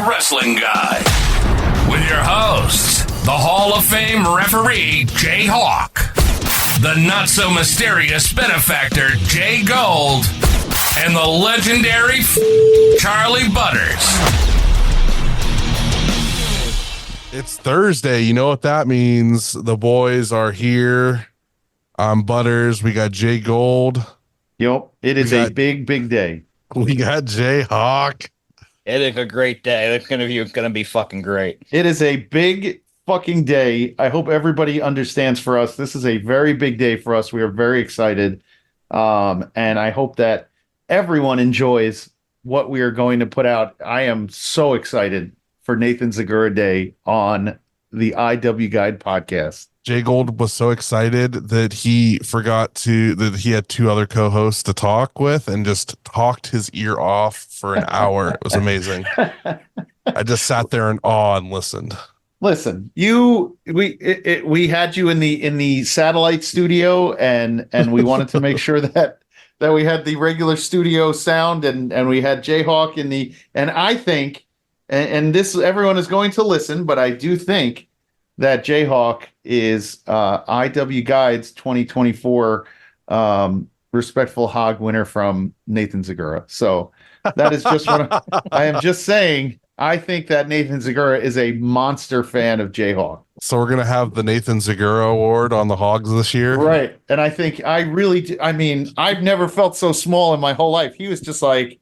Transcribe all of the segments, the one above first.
Wrestling Guy. With your hosts, the Hall of Fame referee, JHawk, the not-so-mysterious benefactor, Jgold, and the legendary Charly Butters. It's Thursday. You know what that means. The boys are here. I'm Butters. We got Jgold. Yep. It is a big day. We got JHawk. It is a great day. It's gonna be fucking great. It is a big fucking day. I hope everybody understands for us. This is a very big day for us. We are very excited. And I hope that everyone enjoys what we are going to put out. I am so excited for Nathan Zegura Day on the IW Guide podcast. Jgold was so excited that he forgot that he had two other co-hosts to talk with and just talked his ear off for an hour. It was amazing. I just sat there in awe and listened. Listen, we had you in the satellite studio and we wanted to make sure that we had the regular studio sound and we had JHawk and I think and this everyone is going to listen, but I do think that JHawk is IW Guide's 2024 Respectful Hog winner from Nathan Zegura. So that is just what I am just saying. I think that Nathan Zegura is a monster fan of JHawk. So we're going to have the Nathan Zegura Award on the Hogs this year. Right. And I think I really do. I mean, I've never felt so small in my whole life. He was just like,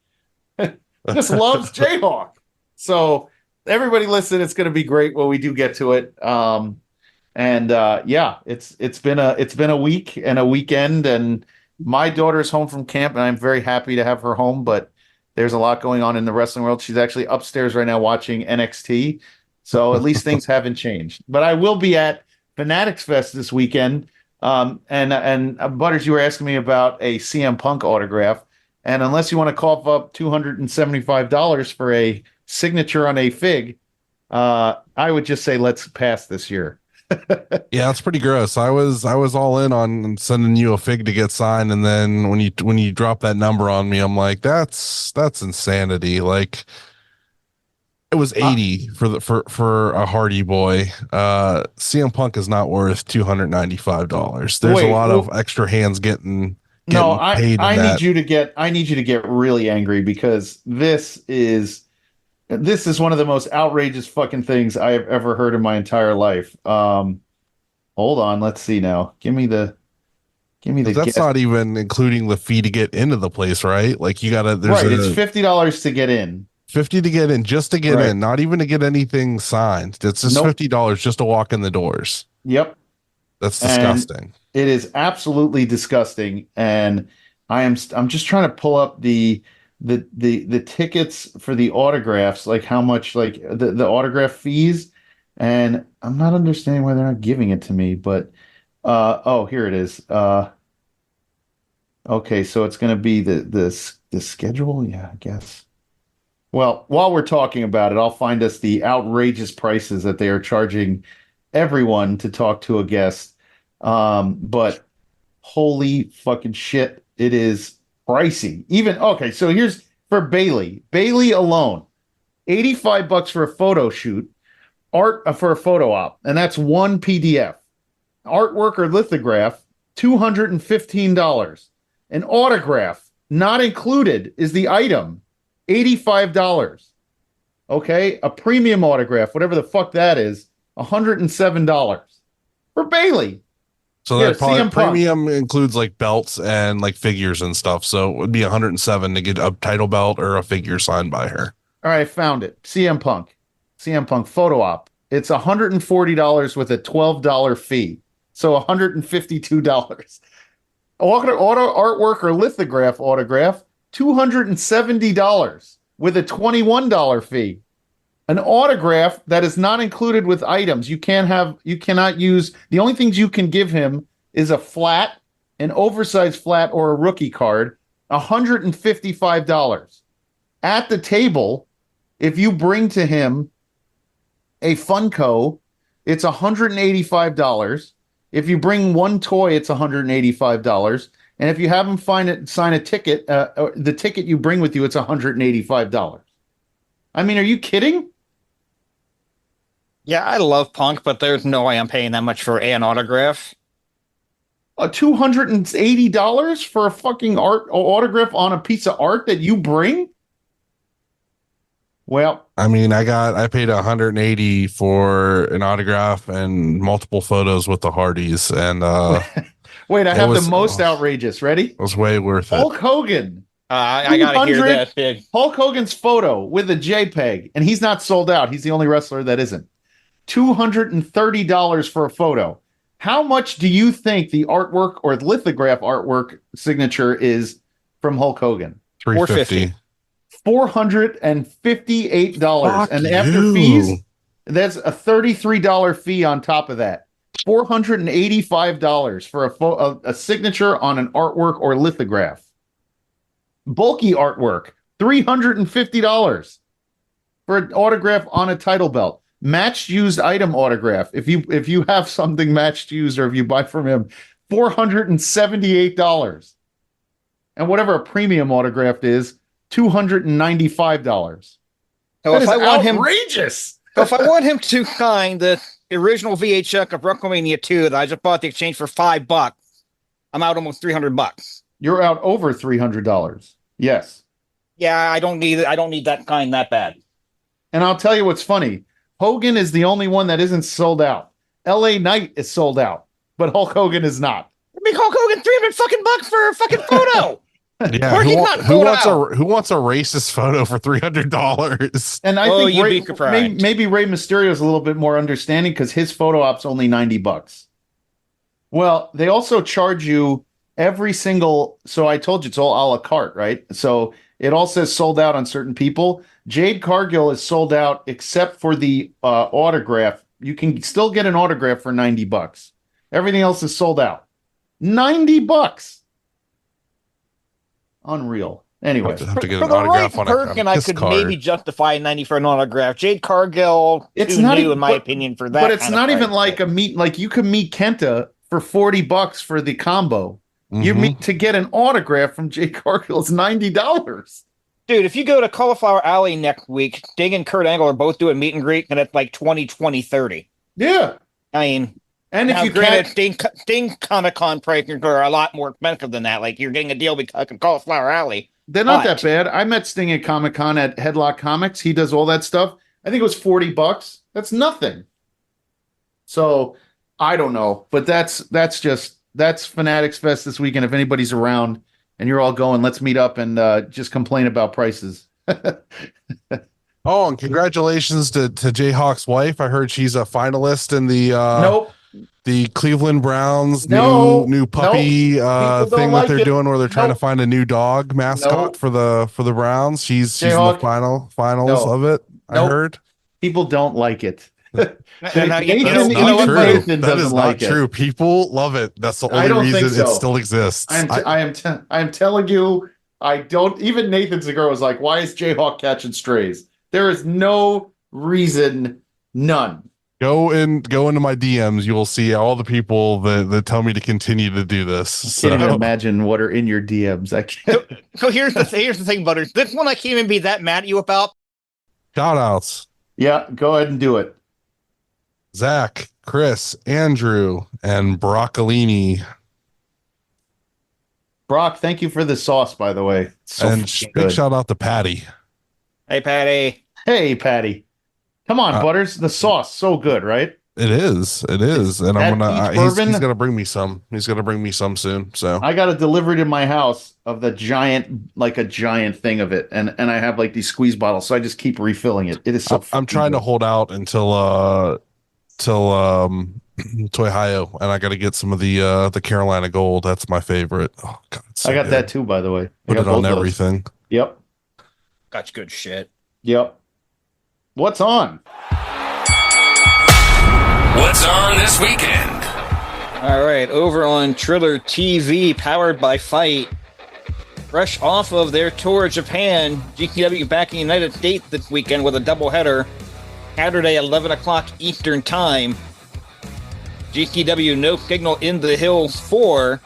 just loves JHawk. So everybody listen, it's going to be great when we do get to it. Yeah, it's been a week and a weekend, and my daughter's home from camp, and I'm very happy to have her home, but there's a lot going on in the wrestling world. She's actually upstairs right now watching NXT. So at least things haven't changed. But I will be at Fanatics Fest this weekend. And Butters, you were asking me about a CM Punk autograph. And unless you want to cough up $275 for a signature on a fig, I would just say let's pass this year. Yeah, it's pretty gross. I was all in on sending you a fig to get signed, and then when you drop that number on me, I'm like, that's insanity. Like, it was 80 for a Hardy Boy. CM Punk is not worth $295. There's a lot of extra hands getting paid. I need you to get really angry, because this is one of the most outrageous fucking things I have ever heard in my entire life. Hold on, let's see now. Give me the. That's not even including the fee to get into the place, right? Like it's $50 to get in. $50 to get in, just to get in, not even to get anything signed. It's just $50 just to walk in the doors. Yep. That's disgusting. And it is absolutely disgusting. And I'm just trying to pull up the tickets for the autographs, like how much, like the autograph fees, and I'm not understanding why they're not giving it to me, but here it is. Okay, so it's going to be the schedule, yeah, I guess. Well, while we're talking about it, I'll find us the outrageous prices that they are charging everyone to talk to a guest. But holy fucking shit, it is pricey. So here's for Bailey alone, $85 for a photo shoot, for a photo op, and that's one PDF. Artwork or lithograph, $215. An autograph, not included, is the item, $85. Okay, a premium autograph, whatever the fuck that is, $107 for Bailey. So that probably premium includes like belts and like figures and stuff. So it would be $107 to get a title belt or a figure signed by her. All right, I found it. CM Punk photo op. It's $140 with a $12 fee. So $152. Auto artwork or lithograph autograph, $270 with a $21 fee. An autograph that is not included with items. You cannot use, the only things you can give him is a flat, an oversized flat, or a rookie card, $155. At the table, if you bring to him a Funko, it's $185. If you bring one toy, it's $185. And if you have him sign a ticket, the ticket you bring with you, it's $185. I mean, are you kidding? Yeah, I love Punk, but there's no way I'm paying that much for an autograph. $280 for a fucking autograph on a piece of art that you bring? Well, I mean, I paid 180 for an autograph and multiple photos with the Hardys, and wait, I have the most outrageous. Ready? It was way worth it. Hulk Hogan. I gotta hear that. Big. Hulk Hogan's photo with a JPEG, and he's not sold out. He's the only wrestler that isn't. $230 for a photo. How much do you think the artwork or lithograph artwork signature is from Hulk Hogan? $350. $458. And after fees, that's a $33 fee on top of that. $485 for a signature on an artwork or lithograph. Bulky artwork, $350 for an autograph on a title belt. Matched used item autograph. If you have something matched used or if you buy from him, $478. And whatever a premium autograph is, $295. So that if is I want outrageous. So if I want him to sign the original VHS of WrestleMania 2 that I just bought the exchange for $5, I'm out almost $300. You're out over $300. Yes. Yeah, I don't need that kind that bad. And I'll tell you what's funny. Hogan is the only one that isn't sold out. LA Knight is sold out, but Hulk Hogan is not. I mean, Hulk Hogan $300 for a fucking photo. Yeah, who wants a racist photo for $300? And I think maybe Rey Mysterio is a little bit more understanding because his photo op's only $90. Well, they also charge you every single. So I told you it's all a la carte, right? So it all says sold out on certain people. Jade Cargill is sold out except for the autograph. You can still get an autograph for $90. Everything else is sold out. $90. Unreal. Anyway, have to get for an the autograph right on person, a I kiss could card. maybe justify 90 for an autograph. Jade Cargill, it's too not new even, in my opinion for that. But it's kind not of even price. like a meet. Like you can meet Kenta for $40 for the combo. You meet to get an autograph from Jade Cargill is $90. Dude, if you go to Cauliflower Alley next week, Sting and Kurt Angle are both doing meet and greet, and it's like 20, 30. Yeah. I mean, and if you granted, Sting Comic-Con prices are a lot more expensive than that. Like, you're getting a deal because of Cauliflower Alley. They're not that bad. I met Sting at Comic-Con at Headlock Comics. He does all that stuff. I think it was $40. That's nothing. So, I don't know. But that's Fanatics Fest this weekend. If anybody's around and you're all going, let's meet up and just complain about prices. Oh, and congratulations to JHawk's wife. I heard she's a finalist in the the Cleveland Browns new puppy thing that they're doing, where they're trying to find a new dog mascot for the Browns. She's in the finals of it. I heard people don't like it. That is not true. People love it. That's the only reason it still exists. I am telling you, I don't. Even Nathan Zegura was like, "Why is JHawk catching strays?" There is no reason, none. Go into my DMs. You will see all the people that tell me to continue to do this. I can't even imagine what are in your DMs. I can't. So here's the thing, Butters. This one I can't even be that mad at you about. Shout outs. Yeah, go ahead and do it. Zach, Chris, Andrew, and Broccolini. Brock, thank you for the sauce, by the way. And big shout out to Patty. Hey, Patty. Hey, Patty. Come on, Butters. The sauce, so good, right? It is. And I'm gonna. He's gonna bring me some. He's gonna bring me some soon. So I got it delivered in my house of the giant, like a giant thing of it, and I have like these squeeze bottles, so I just keep refilling it. It is so. I'm trying to hold out until Toyhio, and I got to get some of the Carolina Gold. That's my favorite. Oh God, I got that too, by the way. Put it on everything. Yep. That's good shit. Yep. What's on? What's on this weekend? All right, over on Triller TV, powered by Fight. Fresh off of their tour of Japan, GKW back in the United States this weekend with a doubleheader. Saturday, 11 o'clock Eastern Time. GKW No Signal in the Hills 4.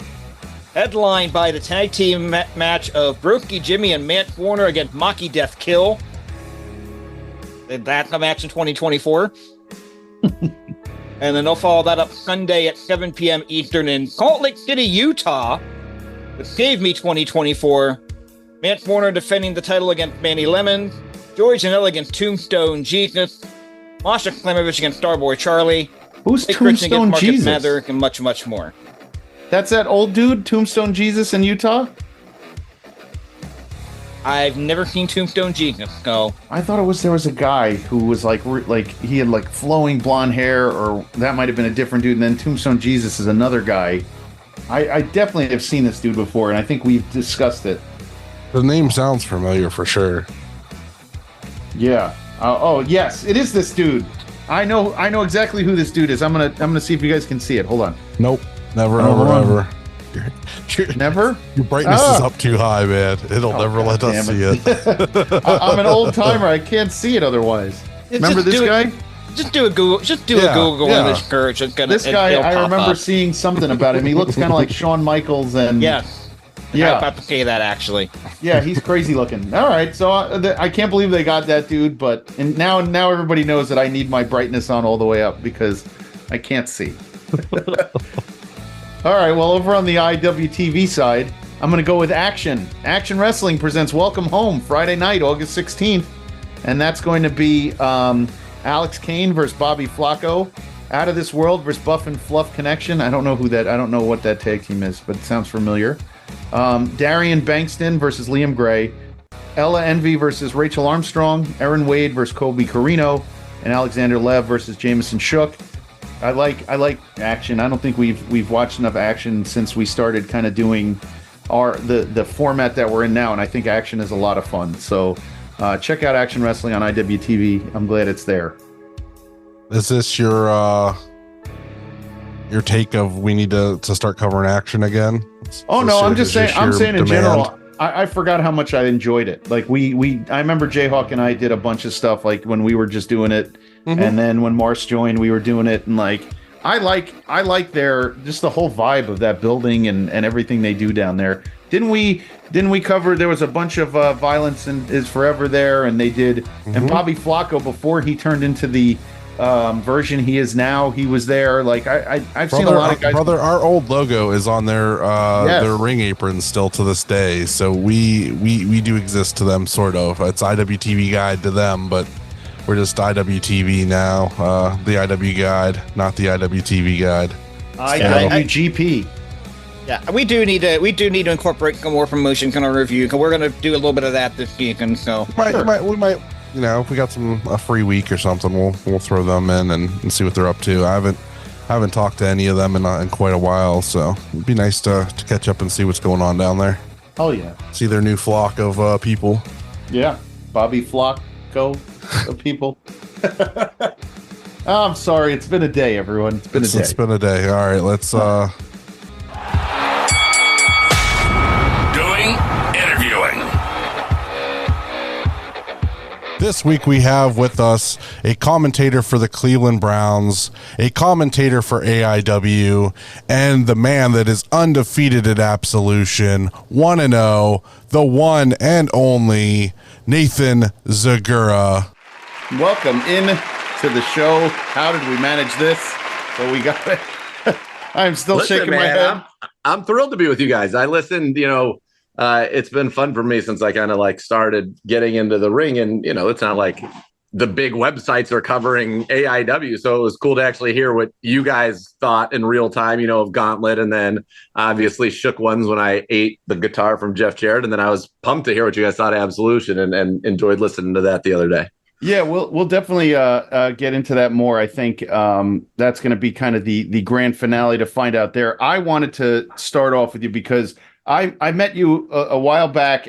Headlined by the tag team match of Brokey Jimmy and Matt Warner against Maki Death Kill. That's a match in 2024. And then they'll follow that up Sunday at 7 p.m. Eastern in Salt Lake City, Utah, with Save Me 2024. Matt Warner defending the title against Manny Lemon. Joey Janela against Tombstone Jesus. Masha Klamovich against Starboy Charlie. Who's Nick Christian against Tombstone Marcus Jesus? Mather, and much, much more. That's that old dude, Tombstone Jesus in Utah? I've never seen Tombstone Jesus, so I thought there was a guy who was like he had like flowing blonde hair, or that might have been a different dude. And then Tombstone Jesus is another guy. I definitely have seen this dude before, and I think we've discussed it. The name sounds familiar for sure. Yeah. Oh yes, it is this dude. I know exactly who this dude is. I'm gonna see if you guys can see it. Hold on. Nope. Never, Oh, hold on. ever. Never? Your brightness is up too high, man. It'll never let us damn see it. I'm an old timer. I can't see it otherwise. Remember this guy? Just do a Google. Just do Yeah, a Google yeah. image search. This guy, I remember seeing something about him. He looks kind of like Shawn Michaels, and Yes. yeah, I'm about to say that actually. yeah, he's crazy looking. All right, so I can't believe they got that dude, but now everybody knows that I need my brightness on all the way up because I can't see. All right, well, over on the IWTV side, I'm going to go with Action. Action Wrestling presents Welcome Home Friday night, August 16th, and that's going to be Alex Kane versus Bobby Flacco. Out of This World versus Buff and Fluff Connection. I don't know what that tag team is, but it sounds familiar. Darian Bankston versus Liam Gray. Ella Envy versus Rachel Armstrong. Erin Wade versus Colby Carino. And Alexander Lev versus Jameson Shook. I like Action. I don't think we've watched enough Action since we started kind of doing the format that we're in now, and I think Action is a lot of fun. So check out Action Wrestling on IWTV. I'm glad it's there. Is this your take of we need to start covering Action again? Oh no, I'm just saying. I'm saying in demand? general. I forgot how much I enjoyed it. Like I remember JHawk and I did a bunch of stuff like when we were just doing it, and then when Mars joined, we were doing it, and like I like their just the whole vibe of that building and everything they do down there. Didn't we cover? There was a bunch of Violence and Is Forever there, and they did. And Bobby Flacco, before he turned into the version he is now, he was there. Like I've seen a lot of guys. Brother, our old logo is on their ring aprons still to this day. So we do exist to them, sort of. It's IWTV Guide to them, but we're just IWTV now. The IW Guide, not the IWTV Guide. IWGP. Yeah, we do need to incorporate some more promotion in our review because we're going to do a little bit of that this week, and so We might, you know, if we got a free week or something, we'll throw them in and see what they're up to. I haven't talked to any of them in quite a while, so it'd be nice to catch up and see what's going on down there. Oh yeah, see their new flock of people. Yeah, Bobby Flacco of people. I'm sorry, it's been a day, everyone. It's been a day. All right, let's interviewing. This week we have with us a commentator for the Cleveland Browns, a commentator for AIW, and the man that is undefeated at Absolution, 1-0, the one and only Nathan Zegura. Welcome in to the show. How did we manage this? So we got it. I'm still shaking my head. I'm thrilled to be with you guys. I listened, it's been fun for me since I kind of like started getting into the ring, and it's not like the big websites are covering AIW, so it was cool to actually hear what you guys thought in real time, of Gauntlet, and then obviously Shook Ones when I ate the guitar from Jeff Jarrett, and then I was pumped to hear what you guys thought of Absolution, and enjoyed listening to that the other day. Yeah, we'll definitely get into that more. I think that's going to be kind of the grand finale to find out there. I wanted to start off with you because I met you a while back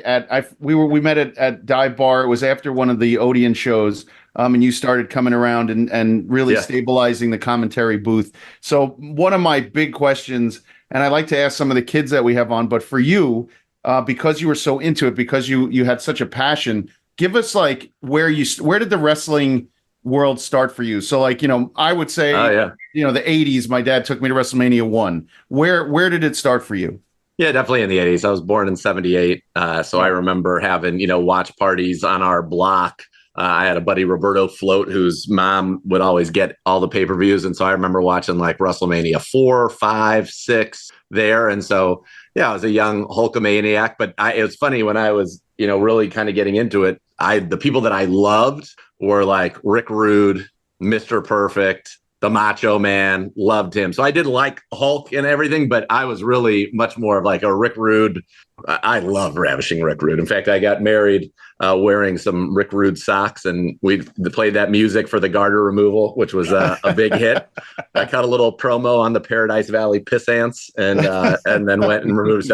we met at Dive Bar. It was after one of the Odeon shows, and you started coming around and really stabilizing the commentary booth. So one of my big questions, and I like to ask some of the kids that we have on, but for you, because you were so into it, because you had such a passion, give us like where did the wrestling world start for you? So like, I would say, the 80s, my dad took me to WrestleMania 1. Where did it start for you? Yeah, definitely in the 80s. I was born in 78. So I remember having, watch parties on our block I had a buddy, Roberto Float, whose mom would always get all the pay-per-views. And so I remember watching like WrestleMania 4, 5, 6 there. And so, yeah, I was a young Hulkamaniac, but it was funny when I was, really kind of getting into it. The people that I loved were like Rick Rude, Mr. Perfect, the Macho Man, loved him. So I did like Hulk and everything, but I was really much more of like a Rick Rude. I love Ravishing Rick Rude. In fact, I got married wearing some Rick Rude socks, and we played that music for the garter removal, which was a big hit. I cut a little promo on the Paradise Valley Piss Ants, and then went and removed.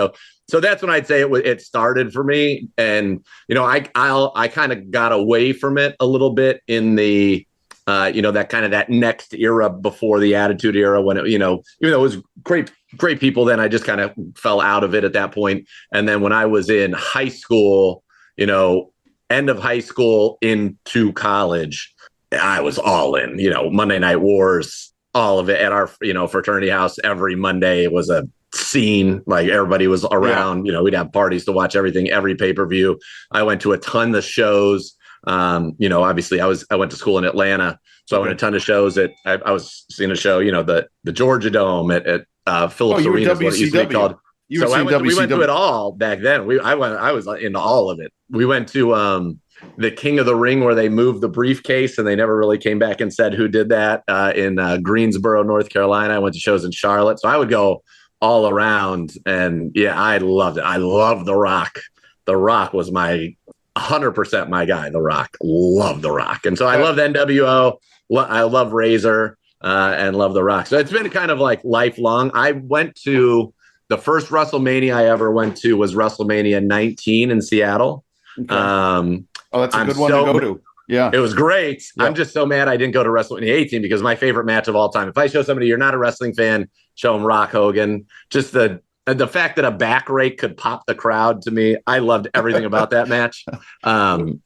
So that's when I'd say it started for me. And, I kind of got away from it a little bit in the, that next era before the Attitude Era, when it, even though it was great people, then I just kind of fell out of it at that point. And then when I was in high school, end of high school into college, I was all in, Monday Night Wars, all of it at our, fraternity house. Every Monday was a scene, like everybody was around. We'd have parties to watch everything, every pay-per-view. I went to a ton of shows. Obviously I went to school in Atlanta, so I went to a ton of shows. I was seeing a show, the Georgia Dome at Phillips Arena, is what it used to be called. We went to it all back then. I was into all of it. We went to the King of the Ring, where they moved the briefcase, and they never really came back and said who did that, in Greensboro, North Carolina. I went to shows in Charlotte, so I would go all around, and I loved it. I loved The Rock. The Rock was 100% my guy. The Rock, love The Rock, and so I love NWO. I love Razor, and love The Rock. So it's been kind of like lifelong. I went to the first WrestleMania I ever went to was WrestleMania 19 in Seattle. Okay. That's a good one to go to. Yeah, it was great. Yeah. I'm just so mad I didn't go to WrestleMania 18, because my favorite match of all time. If I show somebody you're not a wrestling fan, show them Rock Hogan. Just the fact that a back rake could pop the crowd, to me, I loved everything about that match.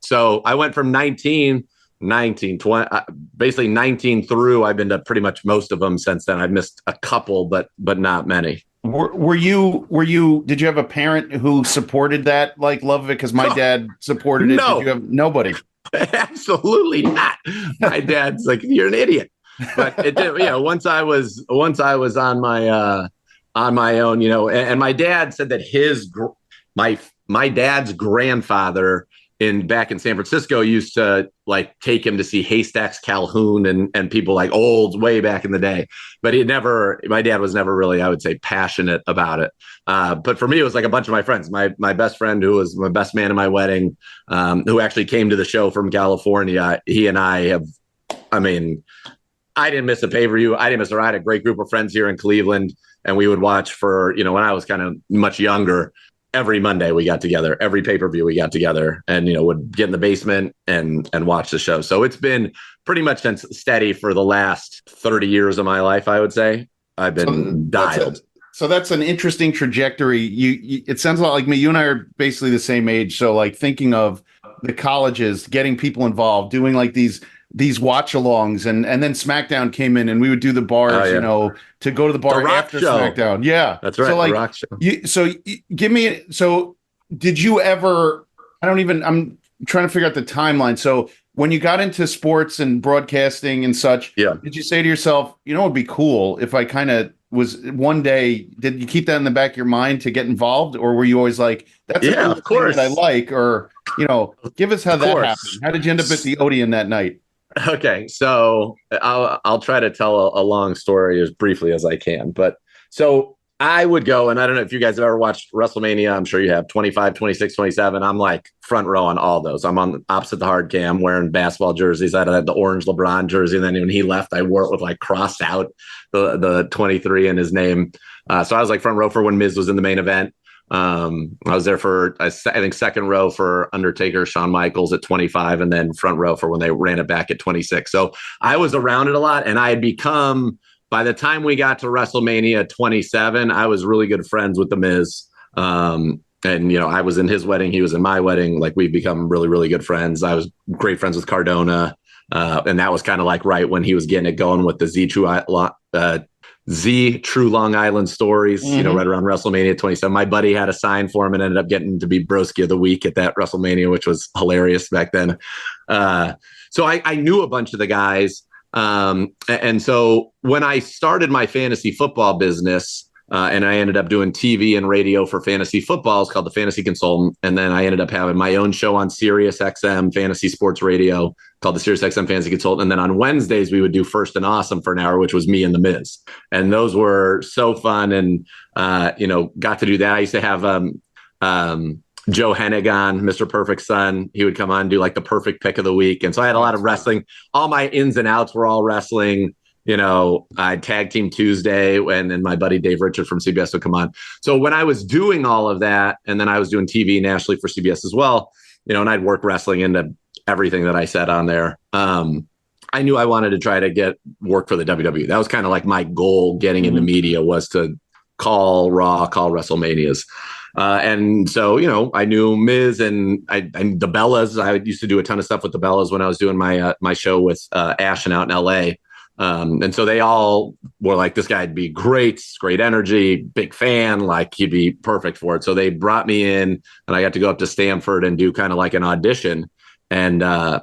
So I went from 19, 20, basically 19 through. I've been to pretty much most of them since then. I've missed a couple, but not many. Did you have a parent who supported that, like, love of it? Because my dad supported it. No. Did you have nobody? Absolutely not. My dad's like, you're an idiot. But it did, once I was on my own, and my dad said that my dad's grandfather back in San Francisco used to like take him to see Haystacks Calhoun and people like old way back in the day. But my dad was never really, I would say, passionate about it. But for me, it was like a bunch of my friends. My best friend, who was my best man in my wedding, who actually came to the show from California. He and I didn't miss a pay-per-view. I had a great group of friends here in Cleveland, and we would watch for, when I was kind of much younger. Every Monday we got together, every pay-per-view we got together, and, would get in the basement and watch the show. So it's been pretty much steady for the last 30 years of my life, I would say. I've been dialed. So that's an interesting trajectory. It sounds a lot like me. You and I are basically the same age. So like thinking of the colleges, getting people involved, doing like these watch-alongs, and then SmackDown came in, and we would do the bars, to go to the bar after SmackDown. Yeah, that's right. So like, the Rock Show. So did you ever? I'm trying to figure out the timeline. So when you got into sports and broadcasting and such, did you say to yourself, it would be cool if I kind of was one day? Did you keep that in the back of your mind to get involved, or were you always like, that's a cool of course thing that I like, or give us how that happened? How did you end up at the Odeon that night? Okay, so I'll try to tell a long story as briefly as I can. But so I would go, and I don't know if you guys have ever watched WrestleMania. I'm sure you have. 25, 26, 27. I'm like front row on all those. I'm on opposite the hard cam wearing basketball jerseys. I had the orange LeBron jersey. And then when he left, I wore it with like crossed out the 23 in his name. So I was like front row for when Miz was in the main event. I was there for, I think, second row for Undertaker, Shawn Michaels at 25, and then front row for when they ran it back at 26. So I was around it a lot, and I had become, by the time we got to WrestleMania 27, I was really good friends with The Miz. And, I was in his wedding. He was in my wedding. Like, we've become really, really good friends. I was great friends with Cardona. And that was kind of like right when he was getting it going with the Z2 Z True Long Island Stories, right around WrestleMania 27. My buddy had a sign for him and ended up getting to be Broski of the Week at that WrestleMania, which was hilarious back then. So I knew a bunch of the guys. And so when I started my fantasy football business, and I ended up doing TV and radio for fantasy football, it's called The Fantasy Consultant. And then I ended up having my own show on Sirius XM Fantasy Sports Radio called the Sirius XM Fantasy Consultant. And then on Wednesdays, we would do First and Awesome for an hour, which was me and The Miz. And those were so fun. And, got to do that. I used to have Joe Hennig on, Mr. Perfect Son. He would come on and do like the perfect pick of the week. And so I had a lot of wrestling. All my ins and outs were all wrestling. I Tag Team Tuesday, and then my buddy Dave Richard from CBS would come on. So when I was doing all of that, and then I was doing TV nationally for CBS as well, and I'd work wrestling into everything that I said on there. I knew I wanted to try to get work for the WWE. That was kind of like my goal getting into media, was to call Raw, call WrestleManias. And so, I knew Miz and the Bellas. I used to do a ton of stuff with the Bellas when I was doing my show with Ashton out in LA. And so they all were like, this guy'd be great energy, big fan, like he'd be perfect for it. So they brought me in and I got to go up to Stanford and do kind of like an audition. And I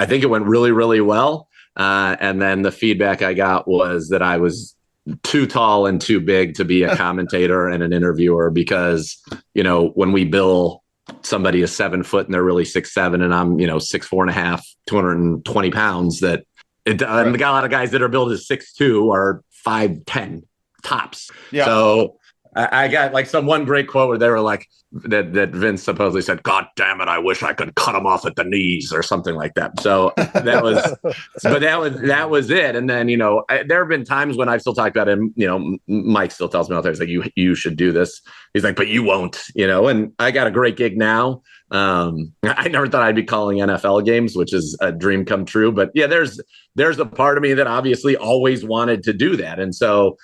think it went really, really well. And then the feedback I got was that I was too tall and too big to be a commentator and an interviewer, because, when we bill somebody is 7 foot and they're really 6'7", and I'm, 6'4.5", 220 pounds, that and we got a lot of guys that are billed as 6'2" or 5'10" tops. Yeah. So I got like one great quote where they were like, that Vince supposedly said, "God damn it, I wish I could cut him off at the knees," or something like that. So that was it. And then, there have been times when I've still talked about him, Mike still tells me all the time, he's like, you should do this. He's like, but you won't, and I got a great gig now. I never thought I'd be calling NFL games, which is a dream come true. But yeah, there's a part of me that obviously always wanted to do that. And so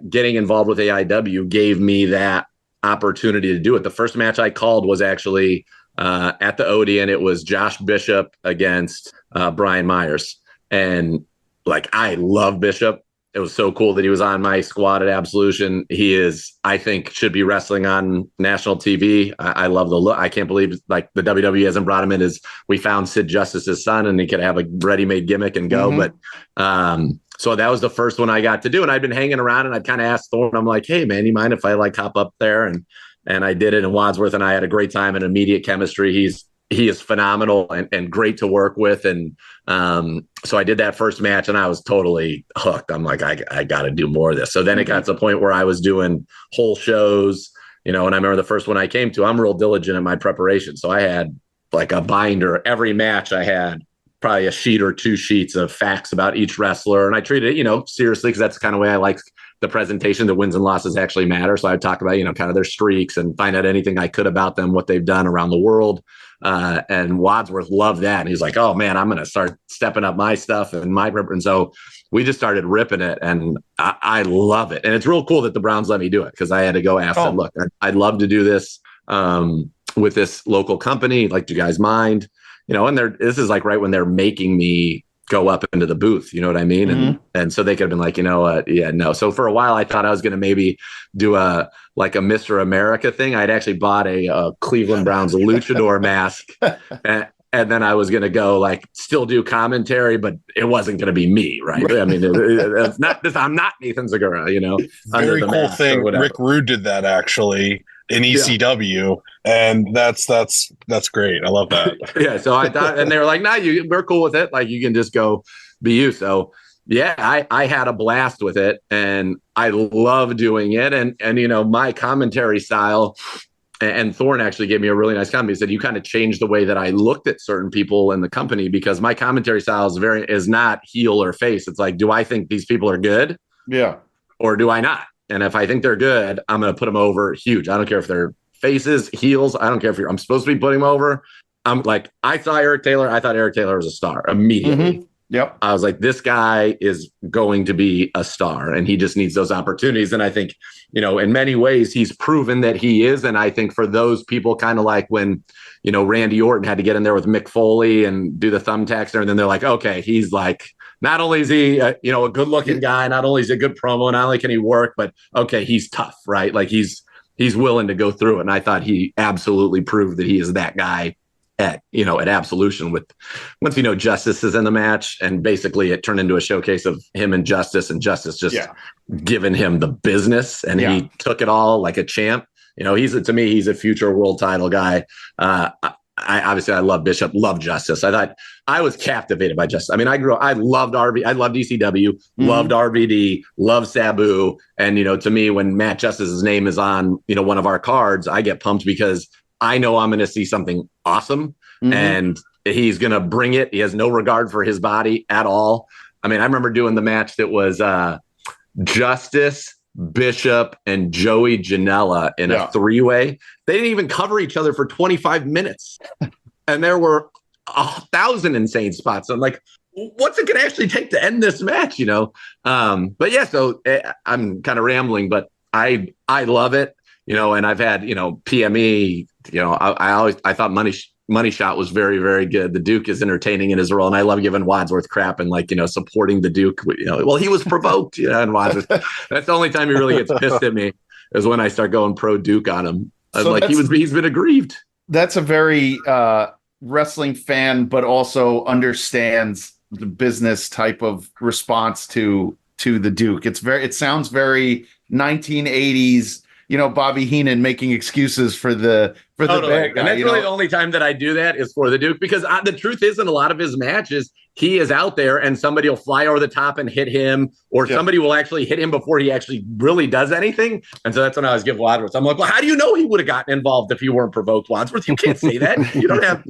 getting involved with AIW gave me that opportunity to do it. The first match I called was actually at the Odeon. It was Josh Bishop against Brian Myers. And like, I love Bishop. It was so cool that he was on my squad at Absolution. He is, I think, should be wrestling on national TV. I love the look. I can't believe like the WWE hasn't brought him in as we found Sid Justice's son and he could have a ready-made gimmick and go. But so that was the first one I got to do. And I'd been hanging around and I'd kind of asked Thorne, I'm like, hey man, you mind if I like hop up there? And I did it. And Wadsworth and I had a great time and immediate chemistry. He is phenomenal and great to work with. And so I did that first match and I was totally hooked. I'm like, I got to do more of this. So then it got to the point where I was doing whole shows, and I remember the first one I came to, I'm real diligent in my preparation. So I had like a binder. Every match I had probably a sheet or 2 sheets of facts about each wrestler. And I treated it, seriously, because that's the kind of way I like the presentation, that wins and losses actually matter. So I'd talk about, kind of their streaks and find out anything I could about them, what they've done around the world. And Wadsworth loved that. And he's like, oh man, I'm going to start stepping up my stuff and my prep. And so we just started ripping it and I love it. And it's real cool that the Browns let me do it, because I had to go ask them, look, I'd love to do this with this local company. Like, do you guys mind? And this is like right when they're making me go up into the booth, you know what I mean? And so they could have been like, yeah, no. So for a while I thought I was going to maybe do a Mr. America thing. I'd actually bought a Cleveland Browns luchador mask and then I was going to go like still do commentary, but it wasn't going to be me. Right. I mean, it's not this. I'm not Nathan Zegura, Very cool thing. Rick Rude did that actually in ECW. And that's great. I love that. Yeah. So I thought, and they were like, "No, we're cool with it. Like, you can just go be you." So yeah, I had a blast with it, and I love doing it. And my commentary style. And Thorne actually gave me a really nice comment. He said, "You kind of changed the way that I looked at certain people in the company, because my commentary style is not heel or face. It's like, do I think these people are good? Yeah. Or do I not? And if I think they're good, I'm going to put them over huge. I don't care if they're faces, heels. I don't care if I'm supposed to be putting them over. I'm like, I saw Eric Taylor. I thought Eric Taylor was a star immediately. Yep. I was like, this guy is going to be a star and he just needs those opportunities. And I think, in many ways he's proven that he is. And I think for those people, kind of like when, Randy Orton had to get in there with Mick Foley and do the thumbtacks there. And then they're like, okay, he's like not only is he, a good looking guy, not only is he a good promo, not only can he work, but okay, he's tough, right? Like he's willing to go through it. And I thought he absolutely proved that he is that guy at Absolution once Justice is in the match, and basically it turned into a showcase of him and Justice just giving him the business, and he took it all like a champ. To me, he's a future world title guy. I love Bishop, love Justice. I thought I was captivated by Justice. I mean, I loved RV, I loved ECW, loved RVD, loved Sabu. And, to me, when Matt Justice's name is on, one of our cards, I get pumped because I know I'm going to see something awesome, and he's going to bring it. He has no regard for his body at all. I mean, I remember doing the match that was Justice, Bishop, and Joey Janela in a three-way. They didn't even cover each other for 25 minutes. And there were 1,000 insane spots. I'm like, what's it going to actually take to end this match, But yeah, so I'm kind of rambling, but I love it, and I've had, PME, I thought Money Shot was very, very good. The Duke is entertaining in his role, and I love giving Wadsworth crap and supporting the Duke. Well, he was provoked, and Wadsworth. That's the only time he really gets pissed at me is when I start going pro Duke on him. He's been aggrieved. That's a very wrestling fan, but also understands the business type of response to the Duke. It sounds very 1980s. Bobby Heenan making excuses for the totally. bad guy. And that's really the only time that I do that is for the Duke, because the truth is, in a lot of his matches, he is out there and somebody will fly over the top and hit him, or somebody will actually hit him before he actually really does anything. And so that's when I always give Wadsworth. I'm like, well, how do you know he would have gotten involved if you weren't provoked, Wadsworth? You can't say that. You don't have,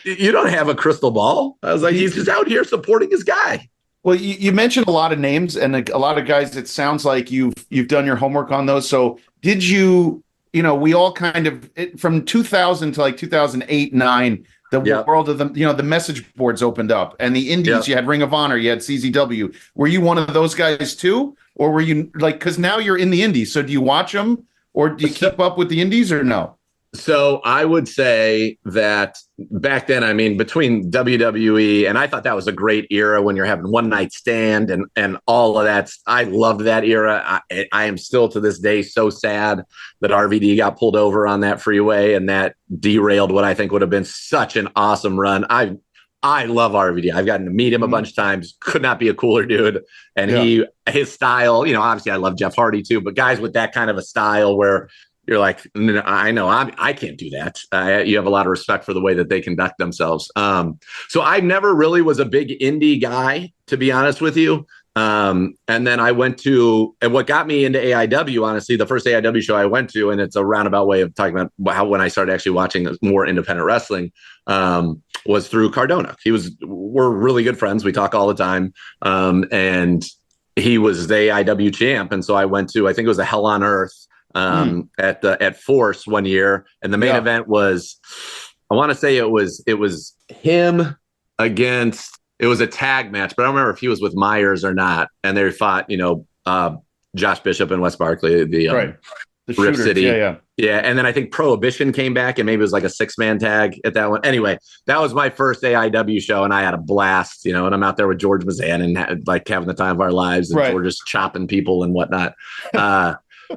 you don't have a crystal ball. I was like, he's just out here supporting his guy. Well, you mentioned a lot of names and a lot of guys. It sounds like you've done your homework on those. So did you, we all kind of, from 2000 to like 2008, 9, the world of the message boards opened up, and the indies, you had Ring of Honor, you had CZW. Were you one of those guys too? Or were you because now you're in the indies. So do you watch them, or do you keep up with the indies, or no? So I would say that back then, I mean, between WWE, and I thought that was a great era when you're having One Night Stand and all of that. I loved that era. I am still to this day so sad that RVD got pulled over on that freeway, and that derailed what I think would have been such an awesome run. I love RVD. I've gotten to meet him a bunch of times. Could not be a cooler dude. And his style, obviously I love Jeff Hardy too, but guys with that kind of a style where you're like, I know I can't do that. You have a lot of respect for the way that they conduct themselves. So I never really was a big indie guy, to be honest with you. And then I went to, and what got me into AIW, honestly, the first AIW show I went to, and it's a roundabout way of talking about how when I started actually watching more independent wrestling, was through Cardona. We're really good friends. We talk all the time. And he was the AIW champ. And so I went to, I think it was a Hell on Earth, at Force one year, and the main event was, I want to say it was him against, it was a tag match, but I don't remember if he was with Myers or not, and they fought Josh Bishop and Wes Barkley, the Rip City, and then I think Prohibition came back, and maybe it was like a 6-man tag at that one. Anyway, that was my first AIW show, and I had a blast, and I'm out there with George Mazan and like having the time of our lives, and we're just chopping people and whatnot.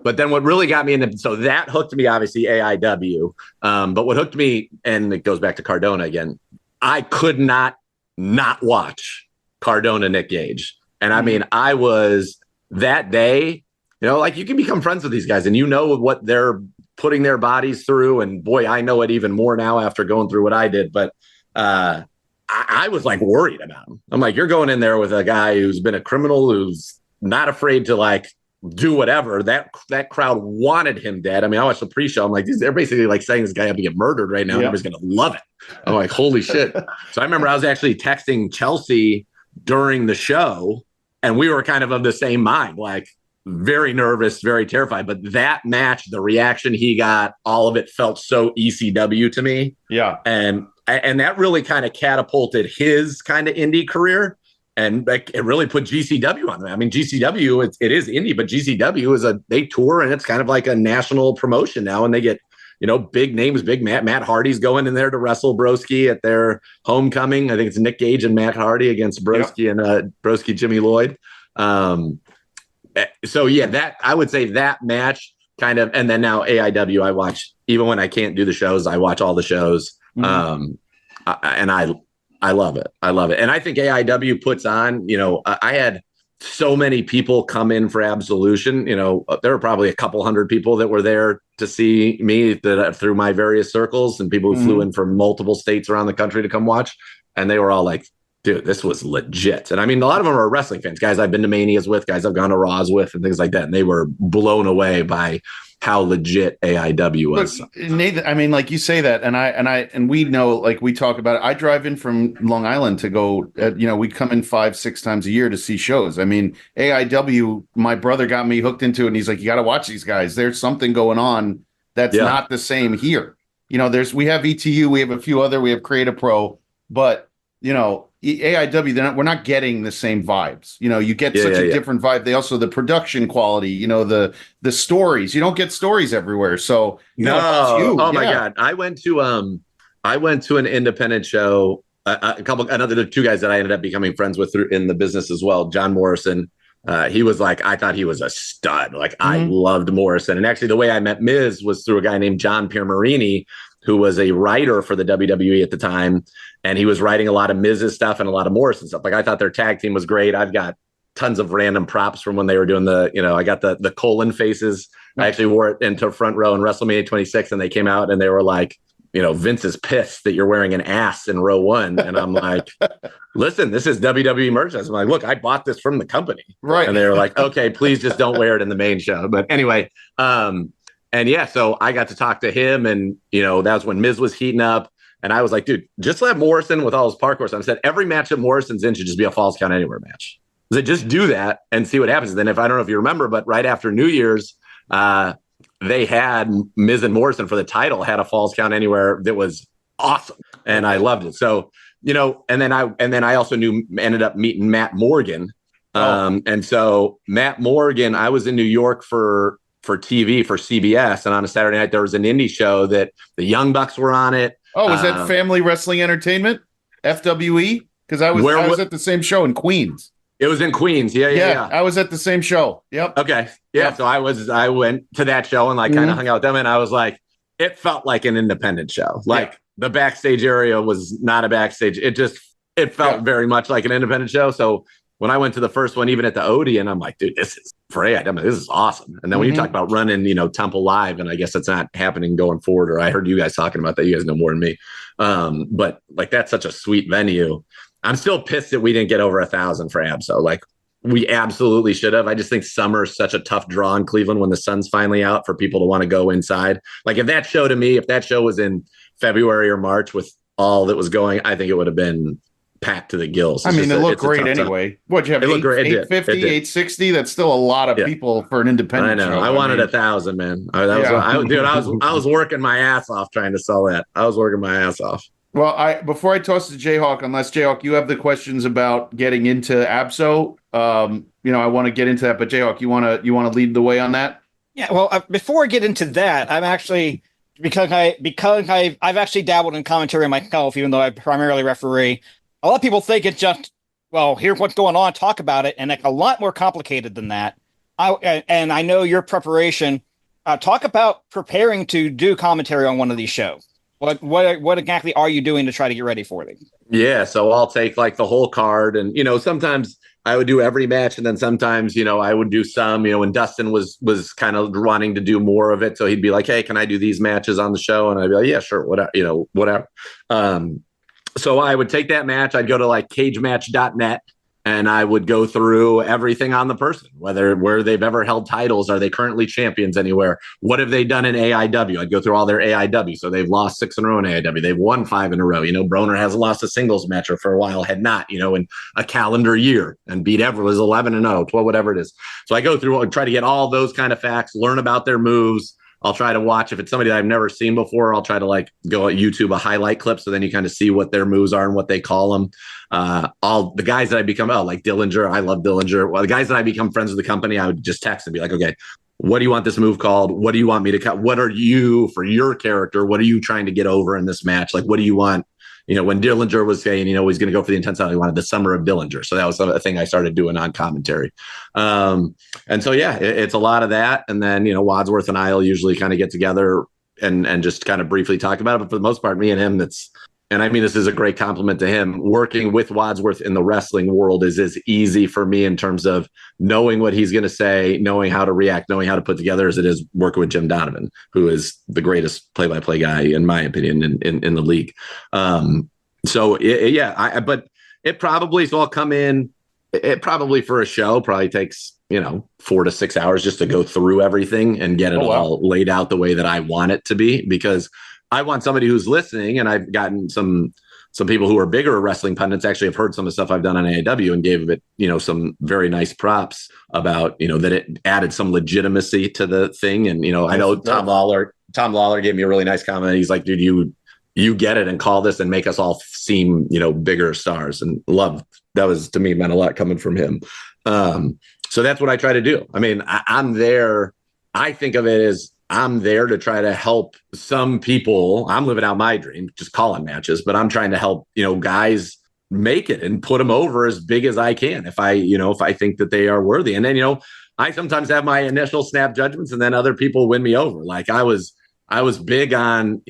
But then what really got me into, so that hooked me, obviously AIW. But what hooked me, and it goes back to Cardona again, I could not watch Cardona Nick Gage. And I mean, I was that day, you can become friends with these guys and what they're putting their bodies through. And boy, I know it even more now after going through what I did. But I was like worried about him. I'm like, you're going in there with a guy who's been a criminal, who's not afraid to do whatever. That crowd wanted him dead. I mean, I watched the pre-show. I'm like, they're basically like saying this guy had to get murdered right now. Everybody's going to love it. I'm like, holy shit. So I remember I was actually texting Chelsea during the show, and we were kind of the same mind, like very nervous, very terrified. But that match, the reaction he got, all of it felt so ECW to me. Yeah. And that really kind of catapulted his kind of indie career. And it really put GCW on them. I mean, GCW, it is indie, but GCW they tour, and it's kind of like a national promotion now. And they get, big names, big Matt Hardy's going in there to wrestle Broski at their homecoming. I think it's Nick Gage and Matt Hardy against Broski and Broski Jimmy Lloyd. So yeah, that I would say that match kind of, and then now AIW, I watch, even when I can't do the shows, I watch all the shows. And I love it. I love it. And I think AIW puts on, I had so many people come in for Absolution. There were probably a couple hundred people that were there to see me through my various circles, and people who flew in from multiple states around the country to come watch. And they were all like, dude, this was legit. And I mean, a lot of them are wrestling fans, guys I've been to Manias with, guys I've gone to Raws with, and things like that. And they were blown away by how legit AIW was. Look, Nathan, I mean, like you say that, and we know, like we talk about it. I drive in from Long Island to go, we come in 5-6 times a year to see shows. I mean, AIW, my brother got me hooked into it, and he's like, you got to watch these guys. There's something going on that's not the same here. We have ETU, we have a few other, we have Creative Pro, but AIW, we're not getting the same vibes. You get such a different vibe. They also, the production quality, the stories. You don't get stories everywhere. So my God, I went to an independent show. Another two guys that I ended up becoming friends with in the business as well. John Morrison. He was like, I thought he was a stud. Like I loved Morrison. And actually, the way I met Miz was through a guy named John Piermarini, who was a writer for the WWE at the time. And he was writing a lot of Miz's stuff and a lot of Morrison stuff. Like I thought their tag team was great. I've got tons of random props from when they were doing I got the colon faces. I actually wore it into front row in WrestleMania 26, and they came out and they were like, Vince is pissed that you're wearing an ass in row 1. And I'm like, listen, this is WWE merchandise. I'm like, look, I bought this from the company. Right. And they were like, okay, please just don't wear it in the main show. But anyway, and yeah, so I got to talk to him, and that was when Miz was heating up, and I was like, dude, just let Morrison with all his parkour stuff. I said every match that Morrison's in should just be a Falls Count Anywhere match. I said just do that and see what happens. And then I don't know if you remember, but right after New Year's, they had Miz and Morrison for the title had a Falls Count Anywhere that was awesome, and I loved it. So and then I also ended up meeting Matt Morgan, and so Matt Morgan, I was in New York for TV for CBS, and on a Saturday night there was an indie show that the Young Bucks were on it. Oh, was that Family Wrestling Entertainment, FWE? Because I was at the same show in Queens. It was in Queens. Yeah. I was at the same show. Yep. Okay. Yeah. Yep. So I went to that show and kind of hung out with them, and I was like, it felt like an independent show. Like the backstage area was not a backstage. It felt very much like an independent show. So when I went to the first one, even at the Odeon, I'm like, dude, this is great. I mean, this is awesome. And then when you talk about running, Temple Live, and I guess it's not happening going forward, or I heard you guys talking about that. You guys know more than me. But like, that's such a sweet venue. I'm still pissed that we didn't get over 1,000 for Abso. Like we absolutely should have. I just think summer's such a tough draw in Cleveland when the sun's finally out for people to want to go inside. Like if that show was in February or March with all that was going, I think it would have been packed to the gills. It looked great anyway. What'd you have? It looked great. 850, 860. That's still a lot of people for an independent. I know. Show. I wanted 1,000, man. I was working my ass off trying to sell that. I was working my ass off. Well, before I toss to JHawk, unless JHawk, you have the questions about getting into Abso. I want to get into that, but JHawk, you want to lead the way on that? Yeah. Well, before I get into that, I'm actually because I've actually dabbled in commentary myself, even though I primarily referee. A lot of people think it's just, well, here's what's going on, talk about it, and it's a lot more complicated than that. I know your preparation. Talk about preparing to do commentary on one of these shows. What exactly are you doing to try to get ready for them? Yeah, so I'll take like the whole card, and sometimes I would do every match, and then sometimes I would do some. When Dustin was kind of wanting to do more of it, so he'd be like, "Hey, can I do these matches on the show?" And I'd be like, "Yeah, sure, whatever." So I would take that match. I'd go to like cagematch.net, and I would go through everything on the person, where they've ever held titles. Are they currently champions anywhere? What have they done in AIW? I'd go through all their AIW. So they've lost 6 in a row in AIW. They've won 5 in a row. Broner hasn't lost a singles match, or for a while had not, in a calendar year, and beat was 11-0, 12, whatever it is. So I go through and try to get all those kind of facts, learn about their moves. I'll try to watch, if it's somebody that I've never seen before, I'll try to go at YouTube a highlight clip, so then you kind of see what their moves are and what they call them. All the guys that I become, like Dillinger, I love Dillinger. Well, the guys that I become friends with the company, I would just text and be like, okay, what do you want this move called? What do you want me to cut? What are you, for your character, what are you trying to get over in this match? Like, what do you want? When Dillinger was saying, he's going to go for the intensity, he wanted the summer of Dillinger. So that was a thing I started doing on commentary. And so, it's a lot of that. And then, Wadsworth and I'll usually kind of get together and just kind of briefly talk about it. But for the most part, me and him, and I mean, this is a great compliment to him. Working with Wadsworth in the wrestling world is as easy for me in terms of knowing what he's going to say, knowing how to react, knowing how to put together as it is working with Jim Donovan, who is the greatest play-by-play guy, in my opinion, in the league. But it probably, so I'll come in, it probably for a show probably takes, 4 to 6 hours just to go through everything and get it all laid out the way that I want it to be, because I want somebody who's listening, and I've gotten some people who are bigger wrestling pundits actually have heard some of the stuff I've done on AIW and gave it, some very nice props about, that it added some legitimacy to the thing. And, I know Tom Lawler gave me a really nice comment. He's like, dude, you get it and call this and make us all seem, bigger stars, and love. That was, to me, meant a lot coming from him. So that's what I try to do. I mean, I'm there. I think of it as, I'm there to try to help some people. I'm living out my dream, just calling matches, but I'm trying to help, guys make it and put them over as big as I can. If I think that they are worthy. And then, I sometimes have my initial snap judgments, and then other people win me over. Like I was big on,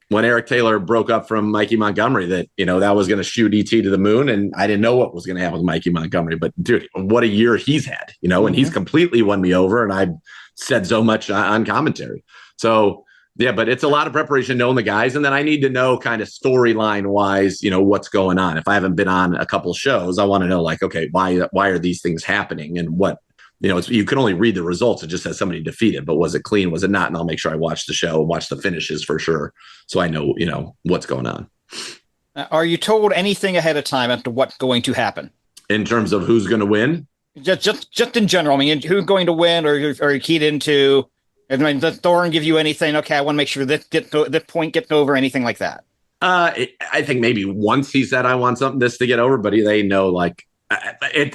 when Eric Taylor broke up from Mikey Montgomery, that, that was going to shoot ET to the moon. And I didn't know what was going to happen with Mikey Montgomery, but dude, what a year he's had, and he's completely won me over. And I said so much on commentary. So but it's a lot of preparation, knowing the guys. And then I need to know kind of storyline wise, what's going on. If I haven't been on a couple shows, I want to know, like, okay, why are these things happening? And what, you can only read the results. It just says somebody defeated, but was it clean? Was it not? And I'll make sure I watch the show, watch the finishes for sure. So I know, what's going on. Are you told anything ahead of time as to what's going to happen? In terms of who's going to win? Just in general. I mean, who's going to win, or you keyed into? And when does Thorne give you anything? Okay, I want to make sure this point gets over. Anything like that? I think maybe once he said, "I want this to get over," but they know, like,